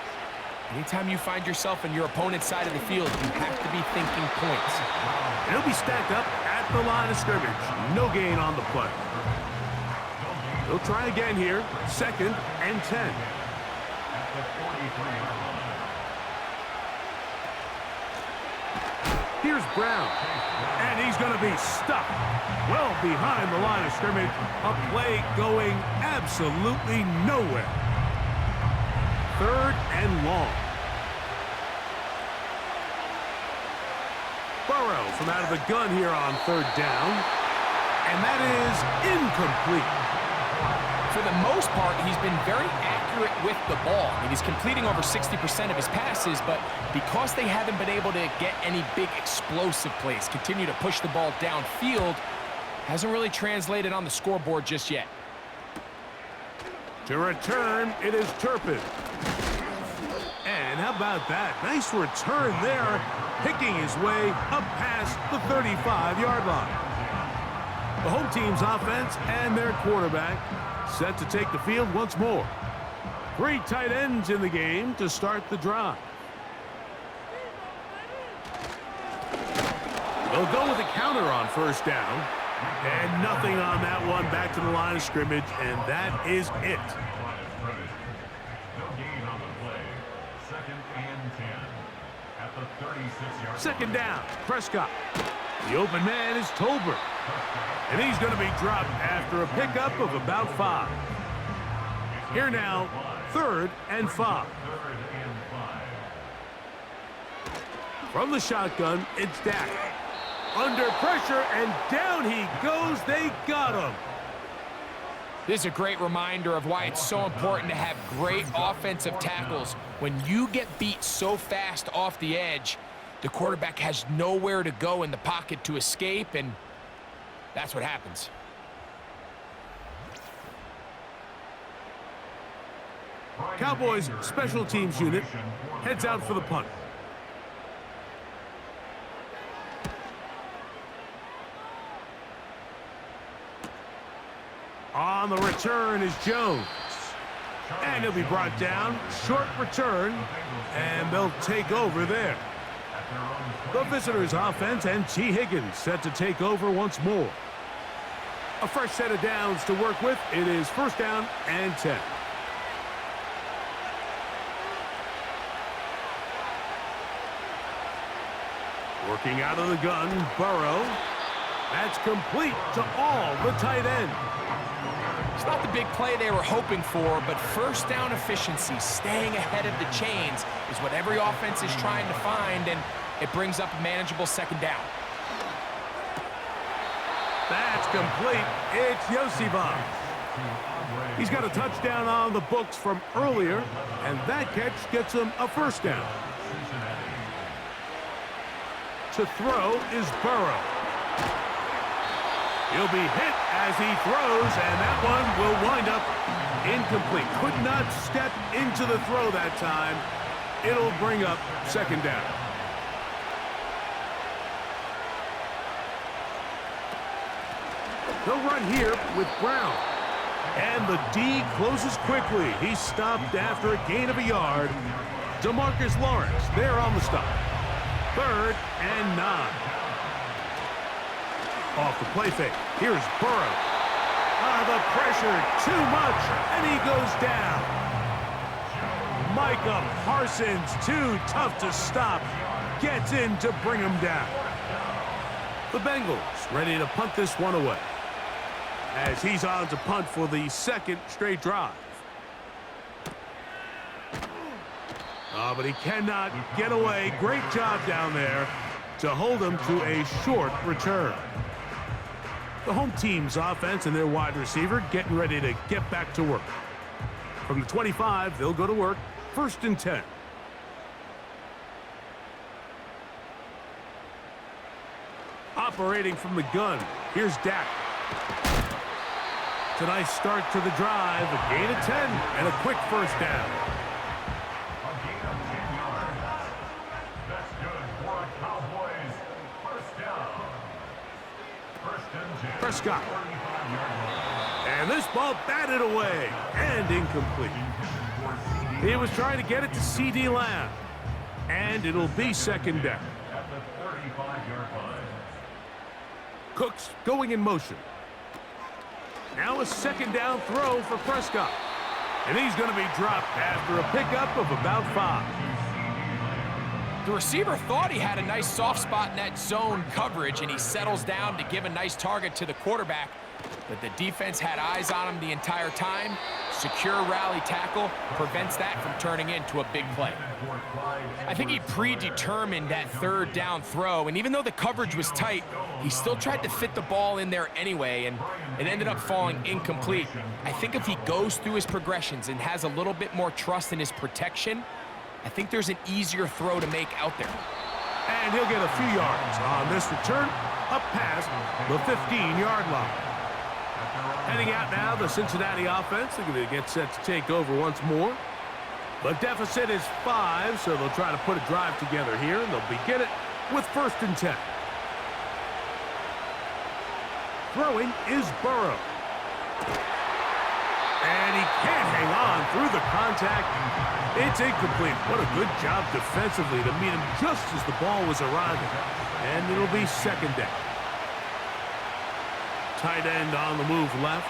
Anytime you find yourself on your opponent's side of the field, you have to be thinking points. And he'll be stacked up at the line of scrimmage. No gain on the play. He'll try again here. 2nd and 10. Here's Brown. And he's going to be stuck well behind the line of scrimmage. A play going absolutely nowhere. 3rd and long. Burrow from out of the gun here on 3rd down. And that is incomplete. For the most part, he's been very accurate with the ball. I mean, he's completing over 60% of his passes, but because they haven't been able to get any big explosive plays, continue to push the ball downfield, hasn't really translated on the scoreboard just yet. To return, it is Turpin. And how about that? Nice return there, picking his way up past the 35-yard line. The home team's offense and their quarterback set to take the field once more. 3 tight ends in the game to start the drive. They'll go with a counter on 1st down. And nothing on that one. Back to the line of scrimmage, and that is it. No gain on the play. 2nd and 10 at the 36-yard line. 2nd down, Prescott. The open man is Tolbert. And he's going to be dropped after a pickup of about 5. Here now, 3rd and 5. From the shotgun, it's Dak. Under pressure, and down he goes. They got him. This is a great reminder of why it's so important to have great offensive tackles. When you get beat so fast off the edge, the quarterback has nowhere to go in the pocket to escape, and that's what happens. Cowboys special teams unit heads out for the punt. On the return is Jones. And he'll be brought down. Short return. And they'll take over there. The visitors' offense and T. Higgins set to take over once more. A fresh set of downs to work with. It is 1st down and 10. Working out of the gun, Burrow. That's complete to all the tight ends. It's not the big play they were hoping for, but 1st down efficiency, staying ahead of the chains, is what every offense is trying to find, and it brings up a manageable 2nd down. That's complete. It's Yosibov. He's got a touchdown on the books from earlier, and that catch gets him a 1st down. To throw is Burrow. He'll be hit as he throws, and that one will wind up incomplete. Could not step into the throw that time. It'll bring up 2nd down. They'll run here with Brown. And the D closes quickly. He's stopped after a gain of a yard. DeMarcus Lawrence there on the stop. 3rd and 9. Off the play fake. Here's Burrow. The pressure too much, and he goes down. Micah Parsons, too tough to stop, gets in to bring him down. The Bengals ready to punt this one away, as he's on to punt for the 2nd straight drive. But he cannot get away. Great job down there to hold them to a short return. The home team's offense and their wide receiver getting ready to get back to work. From the 25, they'll go to work. 1st and 10. Operating from the gun, here's Dak. It's a nice start to the drive, a gain of 10, and a quick first down. A gain of 10 yards. That's good for a Cowboys first down. 1st and 10. Prescott. 45-yard line. And this ball batted away and incomplete. He was trying to get it to C.D. Lamb. And it'll be 2nd down. At the 35-yard line. Cooks going in motion. Now a 2nd down throw for Prescott. And he's going to be dropped after a pickup of about 5. The receiver thought he had a nice soft spot in that zone coverage, and he settles down to give a nice target to the quarterback. But the defense had eyes on him the entire time. Secure rally tackle prevents that from turning into a big play. I think he predetermined that 3rd down throw, and even though the coverage was tight, he still tried to fit the ball in there anyway, and it ended up falling incomplete. I think if he goes through his progressions and has a little bit more trust in his protection, I think there's an easier throw to make out there. And he'll get a few yards on this return, up past the 15-yard line. Heading out now, the Cincinnati offense. They're going to get set to take over once more. The deficit is 5, so they'll try to put a drive together here, and they'll begin it with 1st and 10. Throwing is Burrow. And he can't hang on through the contact. It's incomplete. What a good job defensively to meet him just as the ball was arriving. And it'll be 2nd down. Tight end on the move left.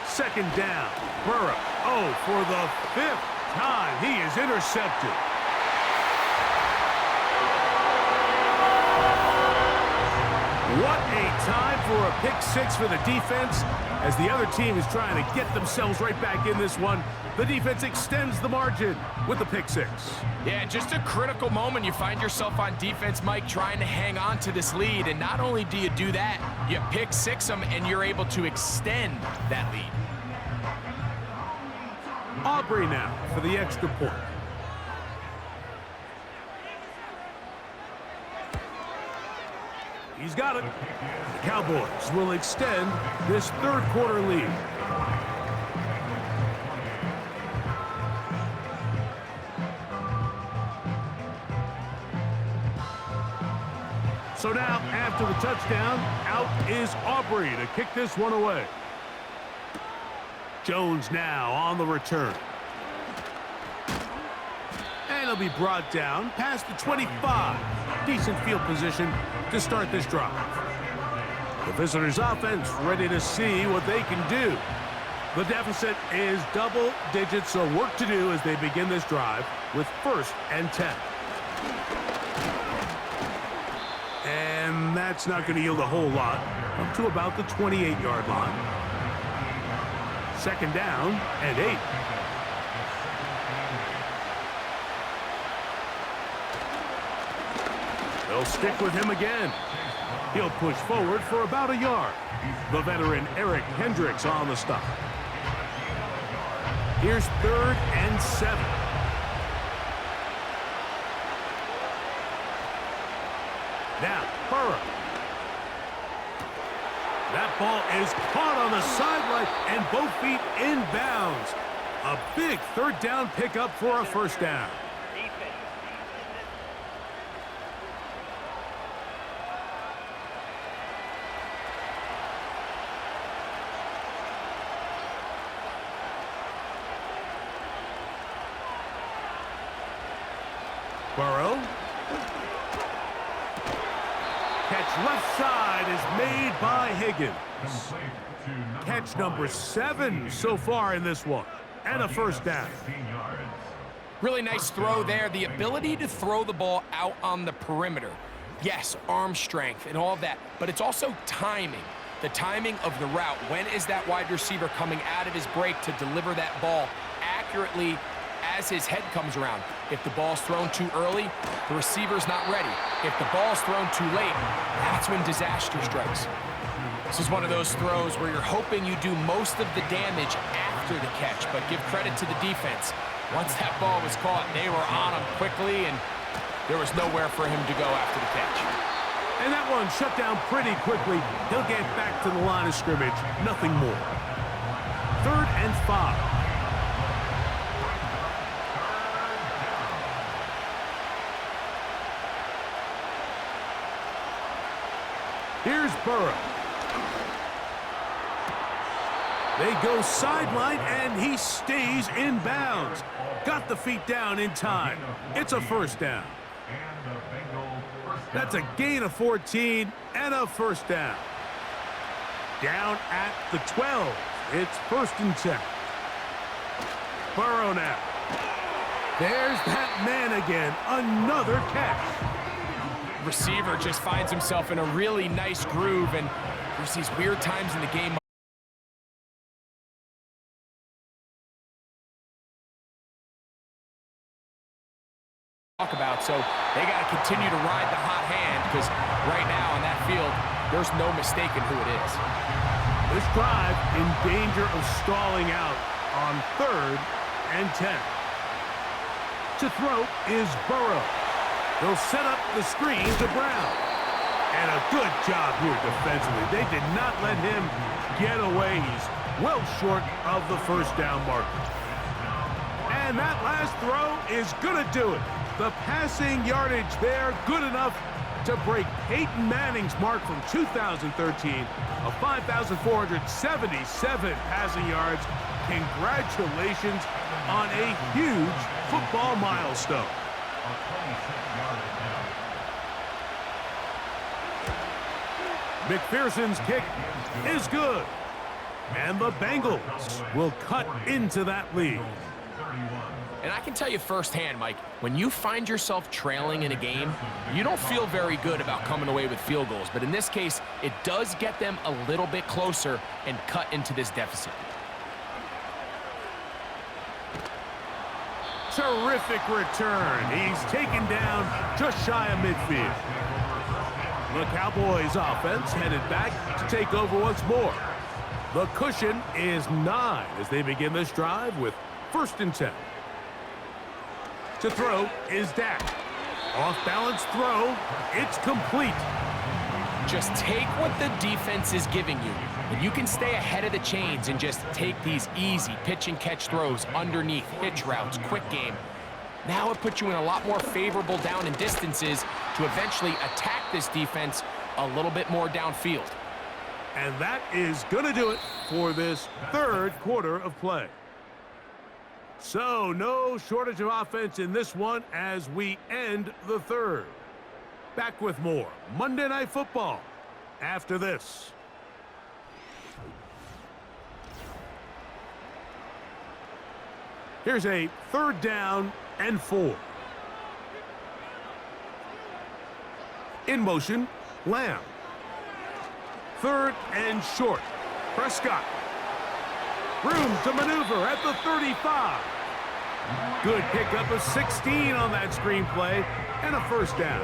2nd down. Burrow. Oh, for the 5th time, he is intercepted. What a time for a pick-6 for the defense as the other team is trying to get themselves right back in this one. The defense extends the margin with the pick-6. Yeah, just a critical moment. You find yourself on defense, Mike, trying to hang on to this lead. And not only do you do that, you pick-6 them, and you're able to extend that lead. Aubrey now for the extra point. He's got it. The Cowboys will extend this 3rd quarter lead. So now, after the touchdown, out is Aubrey to kick this one away. Jones now on the return. And he'll be brought down past the 25. Decent field position to start this drive. The visitors' offense ready to see what they can do. The deficit is double digits, so work to do as they begin this drive with 1st and 10. And that's not going to yield a whole lot, up to about the 28-yard line. 2nd down and 8. They'll stick with him again. He'll push forward for about a yard. The veteran Eric Hendricks on the stop. Here's 3rd and 7. Now, Burrow. That ball is caught on the sideline and both feet inbounds. A big 3rd down pickup for a 1st down. Burrow. Catch left side is made by Higgins. Catch number 7 so far in this one. And a 1st down. Really nice throw there. The ability to throw the ball out on the perimeter. Yes, arm strength and all of that, but it's also timing. The timing of the route. When is that wide receiver coming out of his break to deliver that ball accurately as his head comes around. If the ball's thrown too early, the receiver's not ready. If the ball's thrown too late, that's when disaster strikes. This is one of those throws where you're hoping you do most of the damage after the catch, but give credit to the defense. Once that ball was caught, they were on him quickly, and there was nowhere for him to go after the catch. And that one shut down pretty quickly. He'll get back to the line of scrimmage. Nothing more. 3rd and 5. Here's Burrow. They go sideline, and he stays in bounds. Got the feet down in time. It's a first down. That's a gain of 14 and a first down. Down at the 12. It's 1st and 10. Burrow now. There's that man again. Another catch. Receiver just finds himself in a really nice groove, and there's these weird times in the game talk about, so they got to continue to ride the hot hand, because right now on that field, there's no mistaking who it is. This drive in danger of stalling out on 3rd and 10. To throw is Burrow. They'll set up the screen to Brown. And a good job here defensively. They did not let him get away. He's well short of the first down marker. And that last throw is going to do it. The passing yardage there, good enough to break Peyton Manning's mark from 2013 of 5,477 passing yards. Congratulations on a huge football milestone. McPherson's kick is good. And the Bengals will cut into that lead. And I can tell you firsthand, Mike, when you find yourself trailing in a game, you don't feel very good about coming away with field goals. But in this case, it does get them a little bit closer and cut into this deficit. Terrific return. He's taken down just shy of midfield. The Cowboys offense headed back to take over once more. The cushion is 9 as they begin this drive with 1st and 10. To throw is Dak. Off-balance throw. It's complete. Just take what the defense is giving you. And you can stay ahead of the chains and just take these easy pitch-and-catch throws underneath, hitch routes, quick game. Now it puts you in a lot more favorable down and distances to eventually attack this defense a little bit more downfield. And that is going to do it for this 3rd quarter of play. So, no shortage of offense in this one as we end the 3rd. Back with more Monday Night Football after this. Here's a 3rd down and 4. In motion, Lamb. 3rd and short. Prescott. Room to maneuver at the 35. Good pickup of 16 on that screenplay and a first down.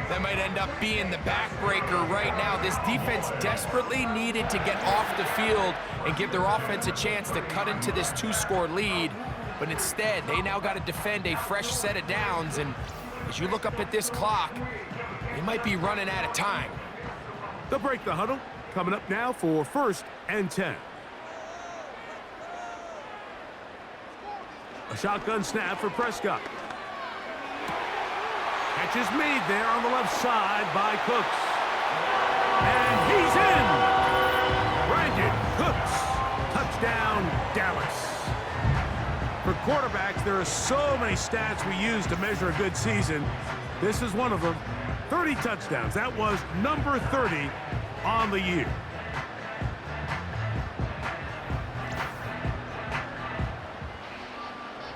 That might end up being the backbreaker right now. This defense desperately needed to get off the field and give their offense a chance to cut into this 2-score lead. But instead, they now got to defend a fresh set of downs. And as you look up at this clock, they might be running out of time. They'll break the huddle. Coming up now for 1st and 10. A shotgun snap for Prescott. Catch is made there on the left side by Cooks. And he's in! Brandon Cooks. Touchdown, Dallas. For quarterbacks, there are so many stats we use to measure a good season. This is one of them. 30 touchdowns. That was number 30 on the year.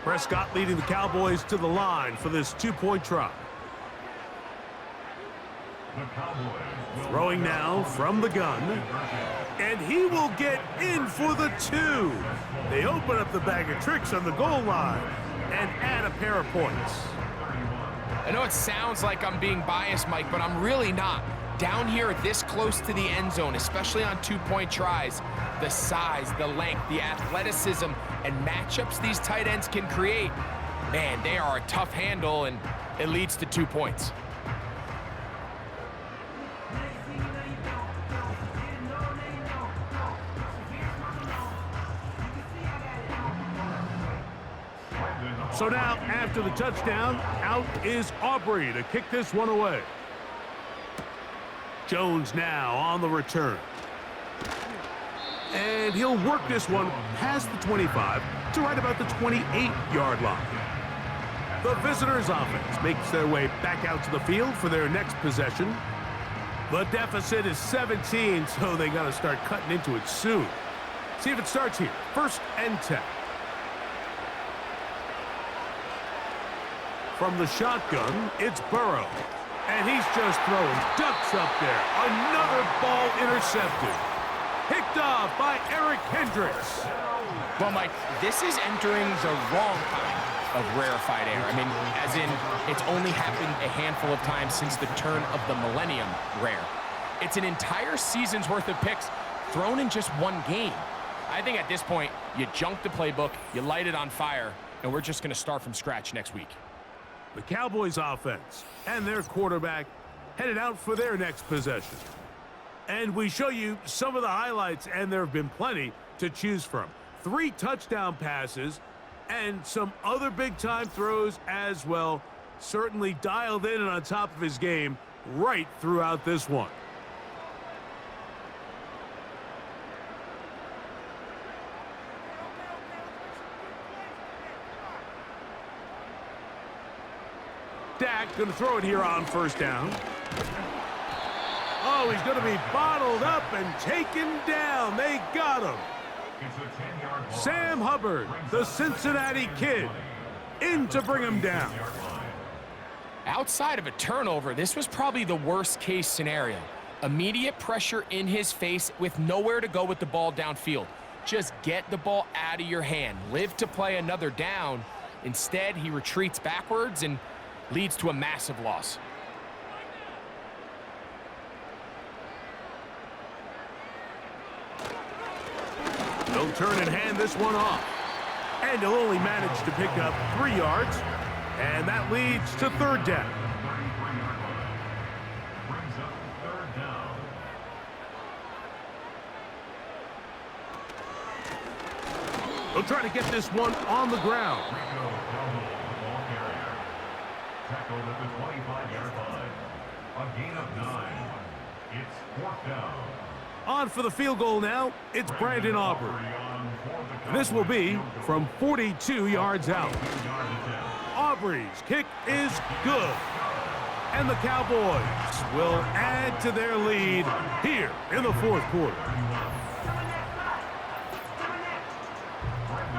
Prescott leading the Cowboys to the line for this 2-point try. The Cowboys will Throwing now from the gun. And he will get in for the 2. They open up the bag of tricks on the goal line and add a pair of points. I know it sounds like I'm being biased, Mike, but I'm really not. Down here this close to the end zone, especially on 2-point tries, the size, the length, the athleticism, and matchups these tight ends can create, man, they are a tough handle, and it leads to 2 points. So now, after the touchdown, out is Aubrey to kick this one away. Jones now on the return. And he'll work this one past the 25 to right about the 28-yard line. The visitors' offense makes their way back out to the field for their next possession. The deficit is 17, so they got to start cutting into it soon. See if it starts here. 1st and 10. From the shotgun, it's Burrow. And he's just throwing ducks up there. Another ball intercepted. Picked off by Eric Hendricks. Well, Mike, this is entering the wrong kind of rarefied air. I mean, as in, it's only happened a handful of times since the turn of the millennium rare. It's an entire season's worth of picks thrown in just one game. I think at this point, you junk the playbook, you light it on fire, and we're just going to start from scratch next week. The Cowboys offense and their quarterback headed out for their next possession. And we show you some of the highlights, and there have been plenty to choose from. 3 touchdown passes and some other big-time throws as well. Certainly dialed in and on top of his game right throughout this one. Dak going to throw it here on 1st down. Oh, he's going to be bottled up and taken down. They got him. It's a 10-yard ball. Sam Hubbard, the Cincinnati kid, in to bring him down. Outside of a turnover, this was probably the worst-case scenario. Immediate pressure in his face with nowhere to go with the ball downfield. Just get the ball out of your hand. Live to play another down. Instead, he retreats backwards and leads to a massive loss. They'll turn and hand this one off. And he'll only manage to pick up 3 yards. And that leads to 3rd down. Brings up 3rd down. They'll try to get this one on the ground. Tackled at the 25-yard line. A gain of 9. It's 4th down. On for the field goal now, it's Brandon Aubrey. And this will be from 42 yards out. Aubrey's kick is good. And the Cowboys will add to their lead here in the 4th quarter.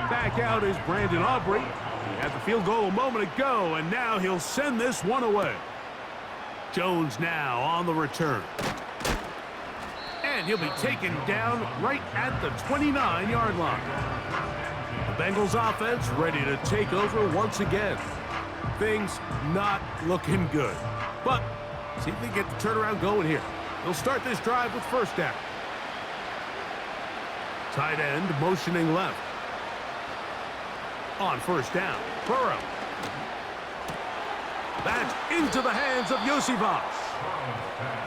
Back out is Brandon Aubrey. He had the field goal a moment ago, and now he'll send this one away. Jones now on the return. And he'll be taken down right at the 29-yard line. The Bengals offense ready to take over once again. Things not looking good. But see if they get the turnaround going here. They'll start this drive with 1st down. Tight end motioning left. On 1st down, Burrow. That's into the hands of Yosivas.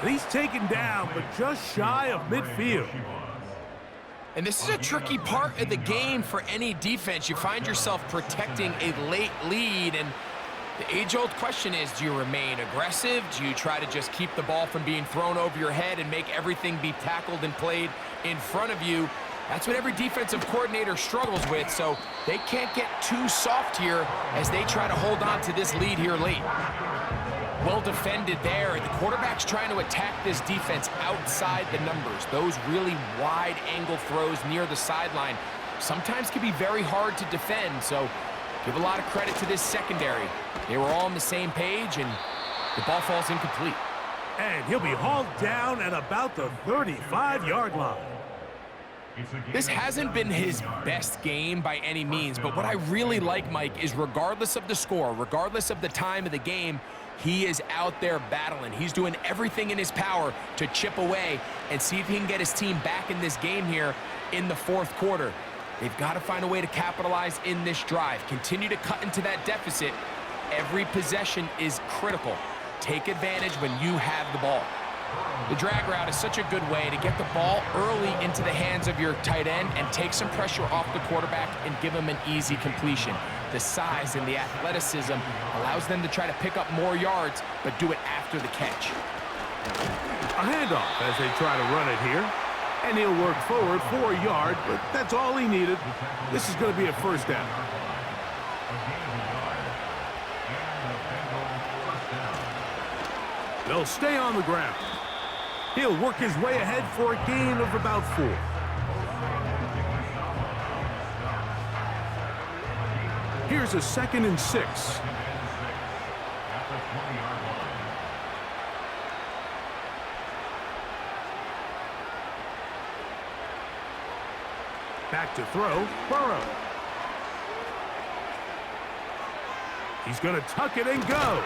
And he's taken down, but just shy of midfield. And this is a tricky part of the game for any defense. You find yourself protecting a late lead, and the age-old question is, do you remain aggressive? Do you try to just keep the ball from being thrown over your head and make everything be tackled and played in front of you? That's what every defensive coordinator struggles with, so they can't get too soft here as they try to hold on to this lead here late. Well defended there. The quarterback's trying to attack this defense outside the numbers. Those really wide angle throws near the sideline sometimes can be very hard to defend, so give a lot of credit to this secondary. They were all on the same page, and the ball falls incomplete. And he'll be hauled down at about the 35-yard line. This hasn't been his best game by any means, but what I really like, Mike, is regardless of the score, regardless of the time of the game, he is out there battling. He's doing everything in his power to chip away and see if he can get his team back in this game here in the fourth quarter. They've got to find a way to capitalize in this drive. Continue to cut into that deficit. Every possession is critical. Take advantage when you have the ball. The drag route is such a good way to get the ball early into the hands of your tight end and take some pressure off the quarterback and give him an easy completion. The size and the athleticism allows them to try to pick up more yards, but do it after the catch. A handoff as they try to run it here. And he'll work forward for a yard, but that's all he needed. This is going to be a first down. They'll stay on the ground. He'll work his way ahead for a gain of about 4. Here's a 2nd and 6. Back to throw, Burrow. He's going to tuck it and go.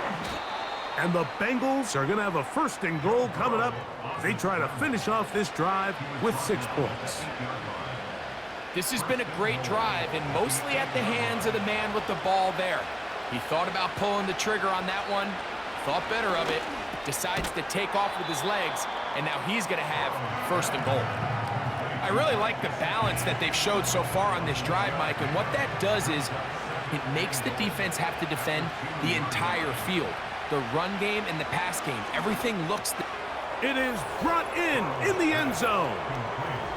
And the Bengals are going to have a 1st and goal coming up as they try to finish off this drive with 6 points. This has been a great drive, and mostly at the hands of the man with the ball there. He thought about pulling the trigger on that one, thought better of it, decides to take off with his legs, and now he's going to have 1st and goal. I really like the balance that they've showed so far on this drive, Mike, and what that does is it makes the defense have to defend the entire field. The run game and the pass game, everything looks... It is brought in the end zone.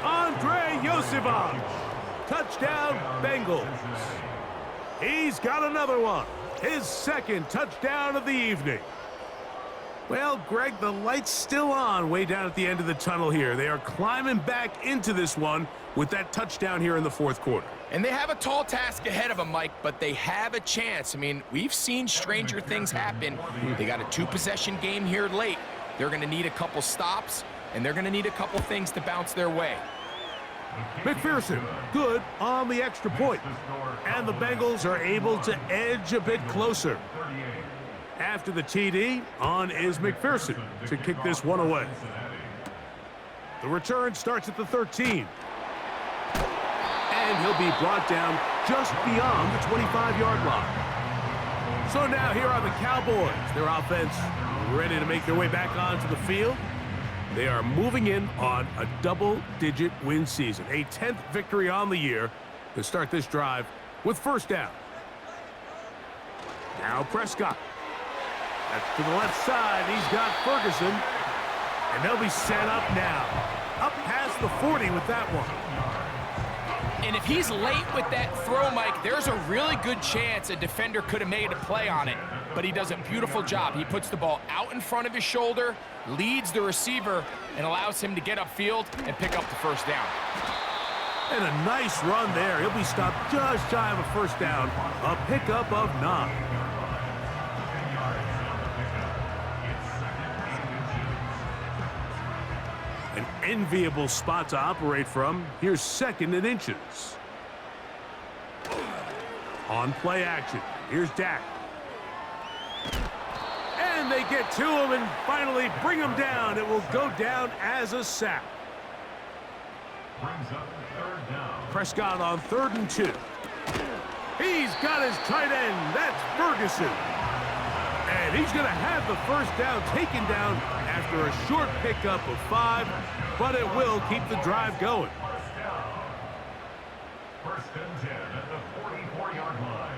Andre Yosivach. Touchdown, Bengals. He's got another one. His 2nd touchdown of the evening. Well, Greg, the light's still on way down at the end of the tunnel here. They are climbing back into this one with that touchdown here in the fourth quarter. And they have a tall task ahead of them, Mike, but they have a chance. I mean, we've seen stranger things happen. They got a 2-possession game here late. They're going to need a couple stops, and they're going to need a couple things to bounce their way. McPherson, good on the extra point. And the Bengals are able to edge a bit closer. After the TD, on is McPherson to kick this one away. The return starts at the 13. And he'll be brought down just beyond the 25-yard line. So now here are the Cowboys. Their offense ready to make their way back onto the field. They are moving in on a double-digit win season, a 10th victory on the year to start this drive with 1st down. Now Prescott. That's to the left side. He's got Ferguson. And they'll be set up now. Up past the 40 with that one. And if he's late with that throw, Mike, there's a really good chance a defender could have made a play on it. But he does a beautiful job. He puts the ball out in front of his shoulder, leads the receiver, and allows him to get upfield and pick up the 1st down. And a nice run there. He'll be stopped just shy of a 1st down. A pickup of 9. An enviable spot to operate from. Here's 2nd and inches. On play action. Here's Dak. And they get to him and finally bring him down. It will go down as a sack. Brings up 3rd down. Prescott on 3rd and 2. He's got his tight end. That's Ferguson. And he's going to have the 1st down taken down after a short pickup of 5, but it will keep the drive going. 1st and 10 at the 44-yard line.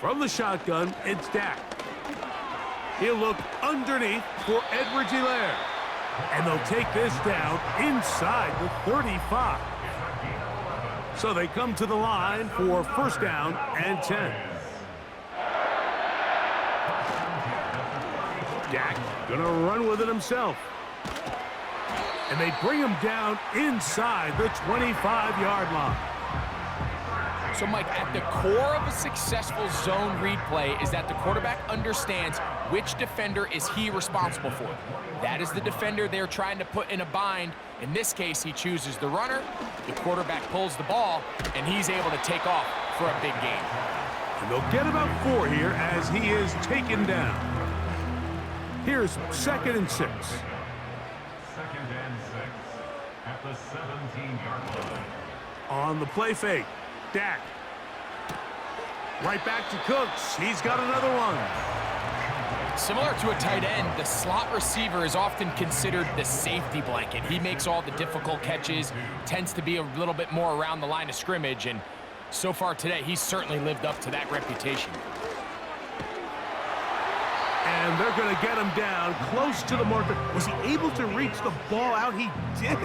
From the shotgun, it's Dak. He'll look underneath for Edwards-Helaire. And they'll take this down inside the 35. So they come to the line for 1st down and 10. Dak gonna run with it himself. And they bring him down inside the 25-yard line. So, Mike, at the core of a successful zone read play is that the quarterback understands which defender is he responsible for. That is the defender they're trying to put in a bind. In this case, he chooses the runner, the quarterback pulls the ball, and he's able to take off for a big gain. And they'll get about 4 here as he is taken down. Here's 2nd and 6. 2nd and 6 at the 17-yard line. On the play fake, Dak. Right back to Cooks. He's got another one. Similar to a tight end, the slot receiver is often considered the safety blanket. He makes all the difficult catches, tends to be a little bit more around the line of scrimmage, and so far today, he's certainly lived up to that reputation. And they're going to get him down close to the marker. Was he able to reach the ball out? He did.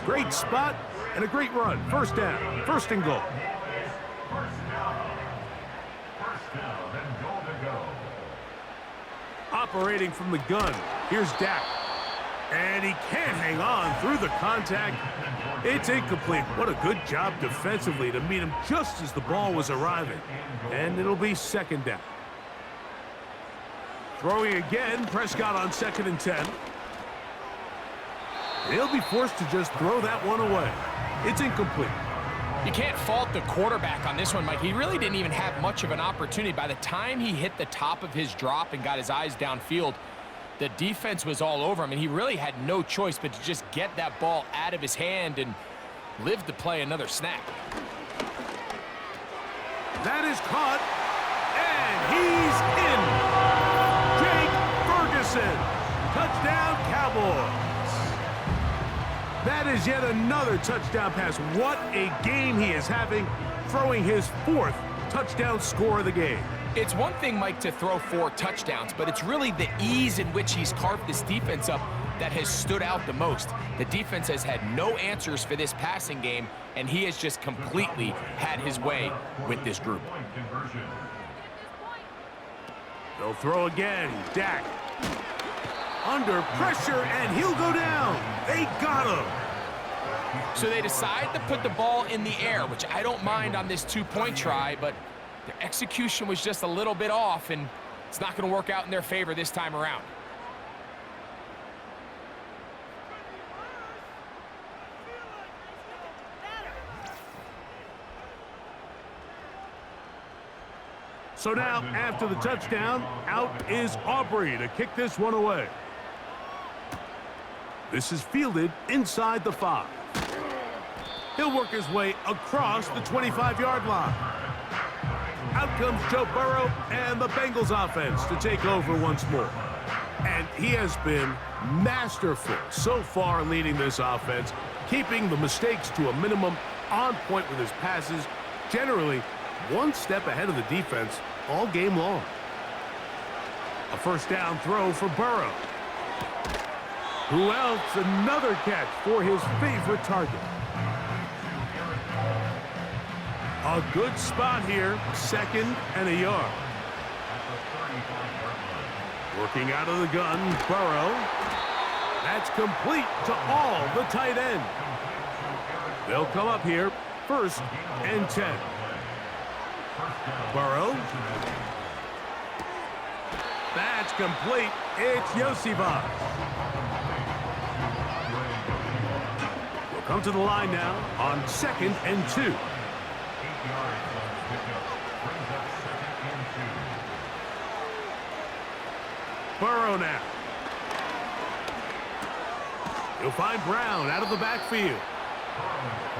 Great spot and a great run. 1st down, 1st and goal. First down and goal to go. Operating from the gun, here's Dak. And he can't hang on through the contact. It's incomplete. What a good job defensively to meet him just as the ball was arriving. And it'll be 2nd down. Throwing again, Prescott on 2nd and 10. He'll be forced to just throw that one away. It's incomplete. You can't fault the quarterback on this one, Mike. He really didn't even have much of an opportunity. By the time he hit the top of his drop and got his eyes downfield, the defense was all over him, and he really had no choice but to just get that ball out of his hand and live to play another snap. That is caught, and he's in. Jake Ferguson, touchdown Cowboys. That is yet another touchdown pass. What a game he is having, throwing his 4th touchdown score of the game. It's one thing, Mike, to throw 4 touchdowns, but it's really the ease in which he's carved this defense up that has stood out the most. The defense has had no answers for this passing game, and he has just completely had his way with this group. They'll throw again. Dak under pressure, and he'll go down. They got him. So they decide to put the ball in the air, which I don't mind on this 2-point try, but their execution was just a little bit off, and it's not going to work out in their favor this time around. So now, after the touchdown, out is Aubrey to kick this one away. This is fielded inside the 5. He'll work his way across the 25-yard line. Out comes Joe Burrow and the Bengals offense to take over once more. And he has been masterful so far leading this offense, keeping the mistakes to a minimum, on point with his passes, generally one step ahead of the defense all game long. A 1st down throw for Burrow. Who else? Another catch for his favorite target. A good spot here, 2nd and a yard. Working out of the gun, Burrow. That's complete to all the tight end. They'll come up here, 1st and 10. Burrow. That's complete. It's Yosivas. We'll come to the line now on 2nd and 2. Burrow now. He'll find Brown out of the backfield.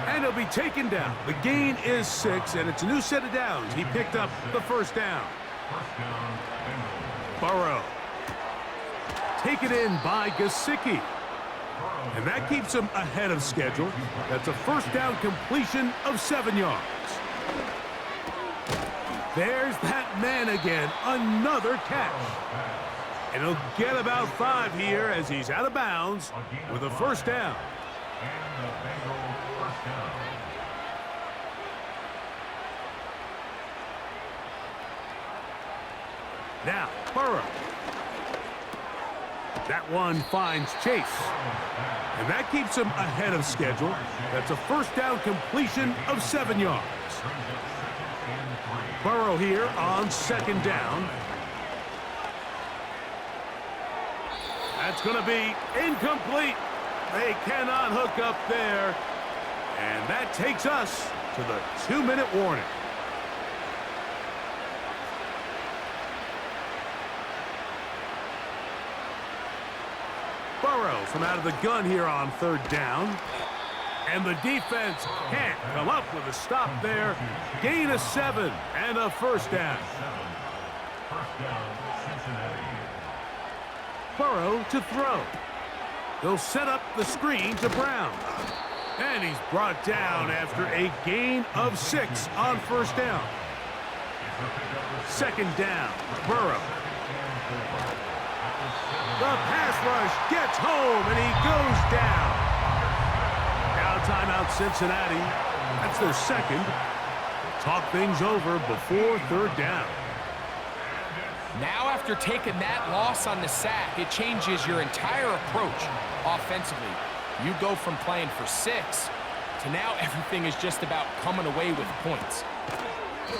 And he'll be taken down. The gain is 6, and it's a new set of downs. He picked up the 1st down. Burrow. Taken in by Gesicki. And that keeps him ahead of schedule. That's a 1st down completion of 7 yards. There's that man again. Another catch. And he'll get about 5 here as he's out of bounds with a 1st down. And the Bengals 1st down. Now, Burrow. That one finds Chase. And that keeps him ahead of schedule. That's a 1st down completion of 7 yards. Burrow here on 2nd down. That's going to be incomplete. They cannot hook up there. And that takes us to the 2-minute warning. Burrow from out of the gun here on 3rd down. And the defense can't come up with a stop there. Gain of 7 and a 1st down. First down, Cincinnati. Burrow to throw. They'll set up the screen to Brown. And he's brought down after a gain of 6 on 1st down. 2nd down, Burrow. The pass rush gets home, and he goes down. Now timeout Cincinnati. That's their 2nd. They'll talk things over before 3rd down. Now after taking that loss on the sack, it changes your entire approach offensively. You go from playing for 6 to now everything is just about coming away with points.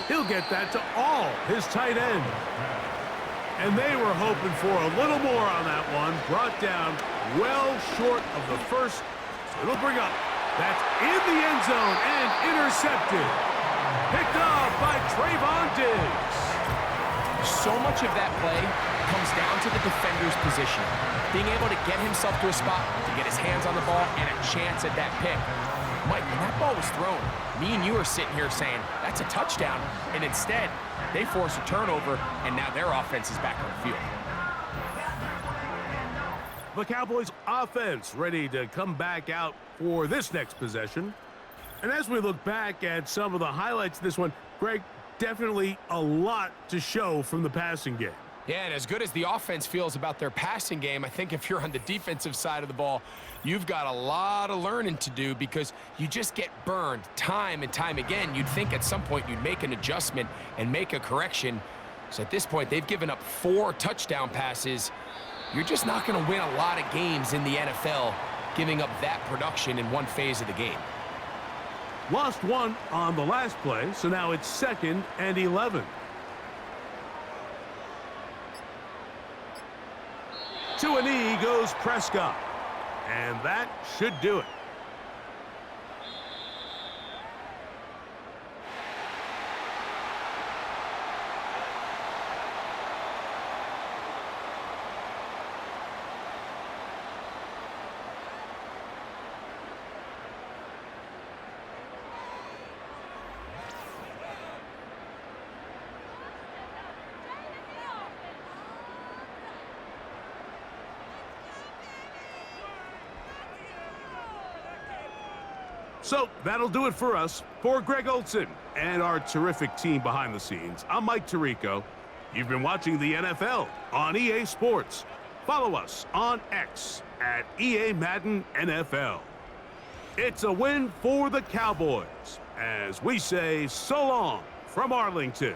He'll get that to all his tight end. And they were hoping for a little more on that one. Brought down well short of the 1st. So it'll bring up. That's in the end zone and intercepted. Picked off by Trayvon Diggs. So much of that play comes down to the defender's position. Being able to get himself to a spot, to get his hands on the ball, and a chance at that pick. Mike, when that ball was thrown, me and you are sitting here saying, that's a touchdown. And instead, they force a turnover, and now their offense is back on the field. The Cowboys offense ready to come back out for this next possession. And as we look back at some of the highlights of this one, Greg, definitely a lot to show from the passing game. Yeah, and as good as the offense feels about their passing game, I think if you're on the defensive side of the ball, you've got a lot of learning to do because you just get burned time and time again. You'd think at some point you'd make an adjustment and make a correction. So at this point, they've given up 4 touchdown passes. You're just not going to win a lot of games in the NFL giving up that production in one phase of the game. Lost 1 on the last play, so now it's 2nd and 11. To a knee goes Prescott, and that should do it. So that'll do it for us. For Greg Olson and our terrific team behind the scenes, I'm Mike Tirico. You've been watching the NFL on EA Sports. Follow us on X at EA Madden NFL. It's a win for the Cowboys as we say so long from Arlington.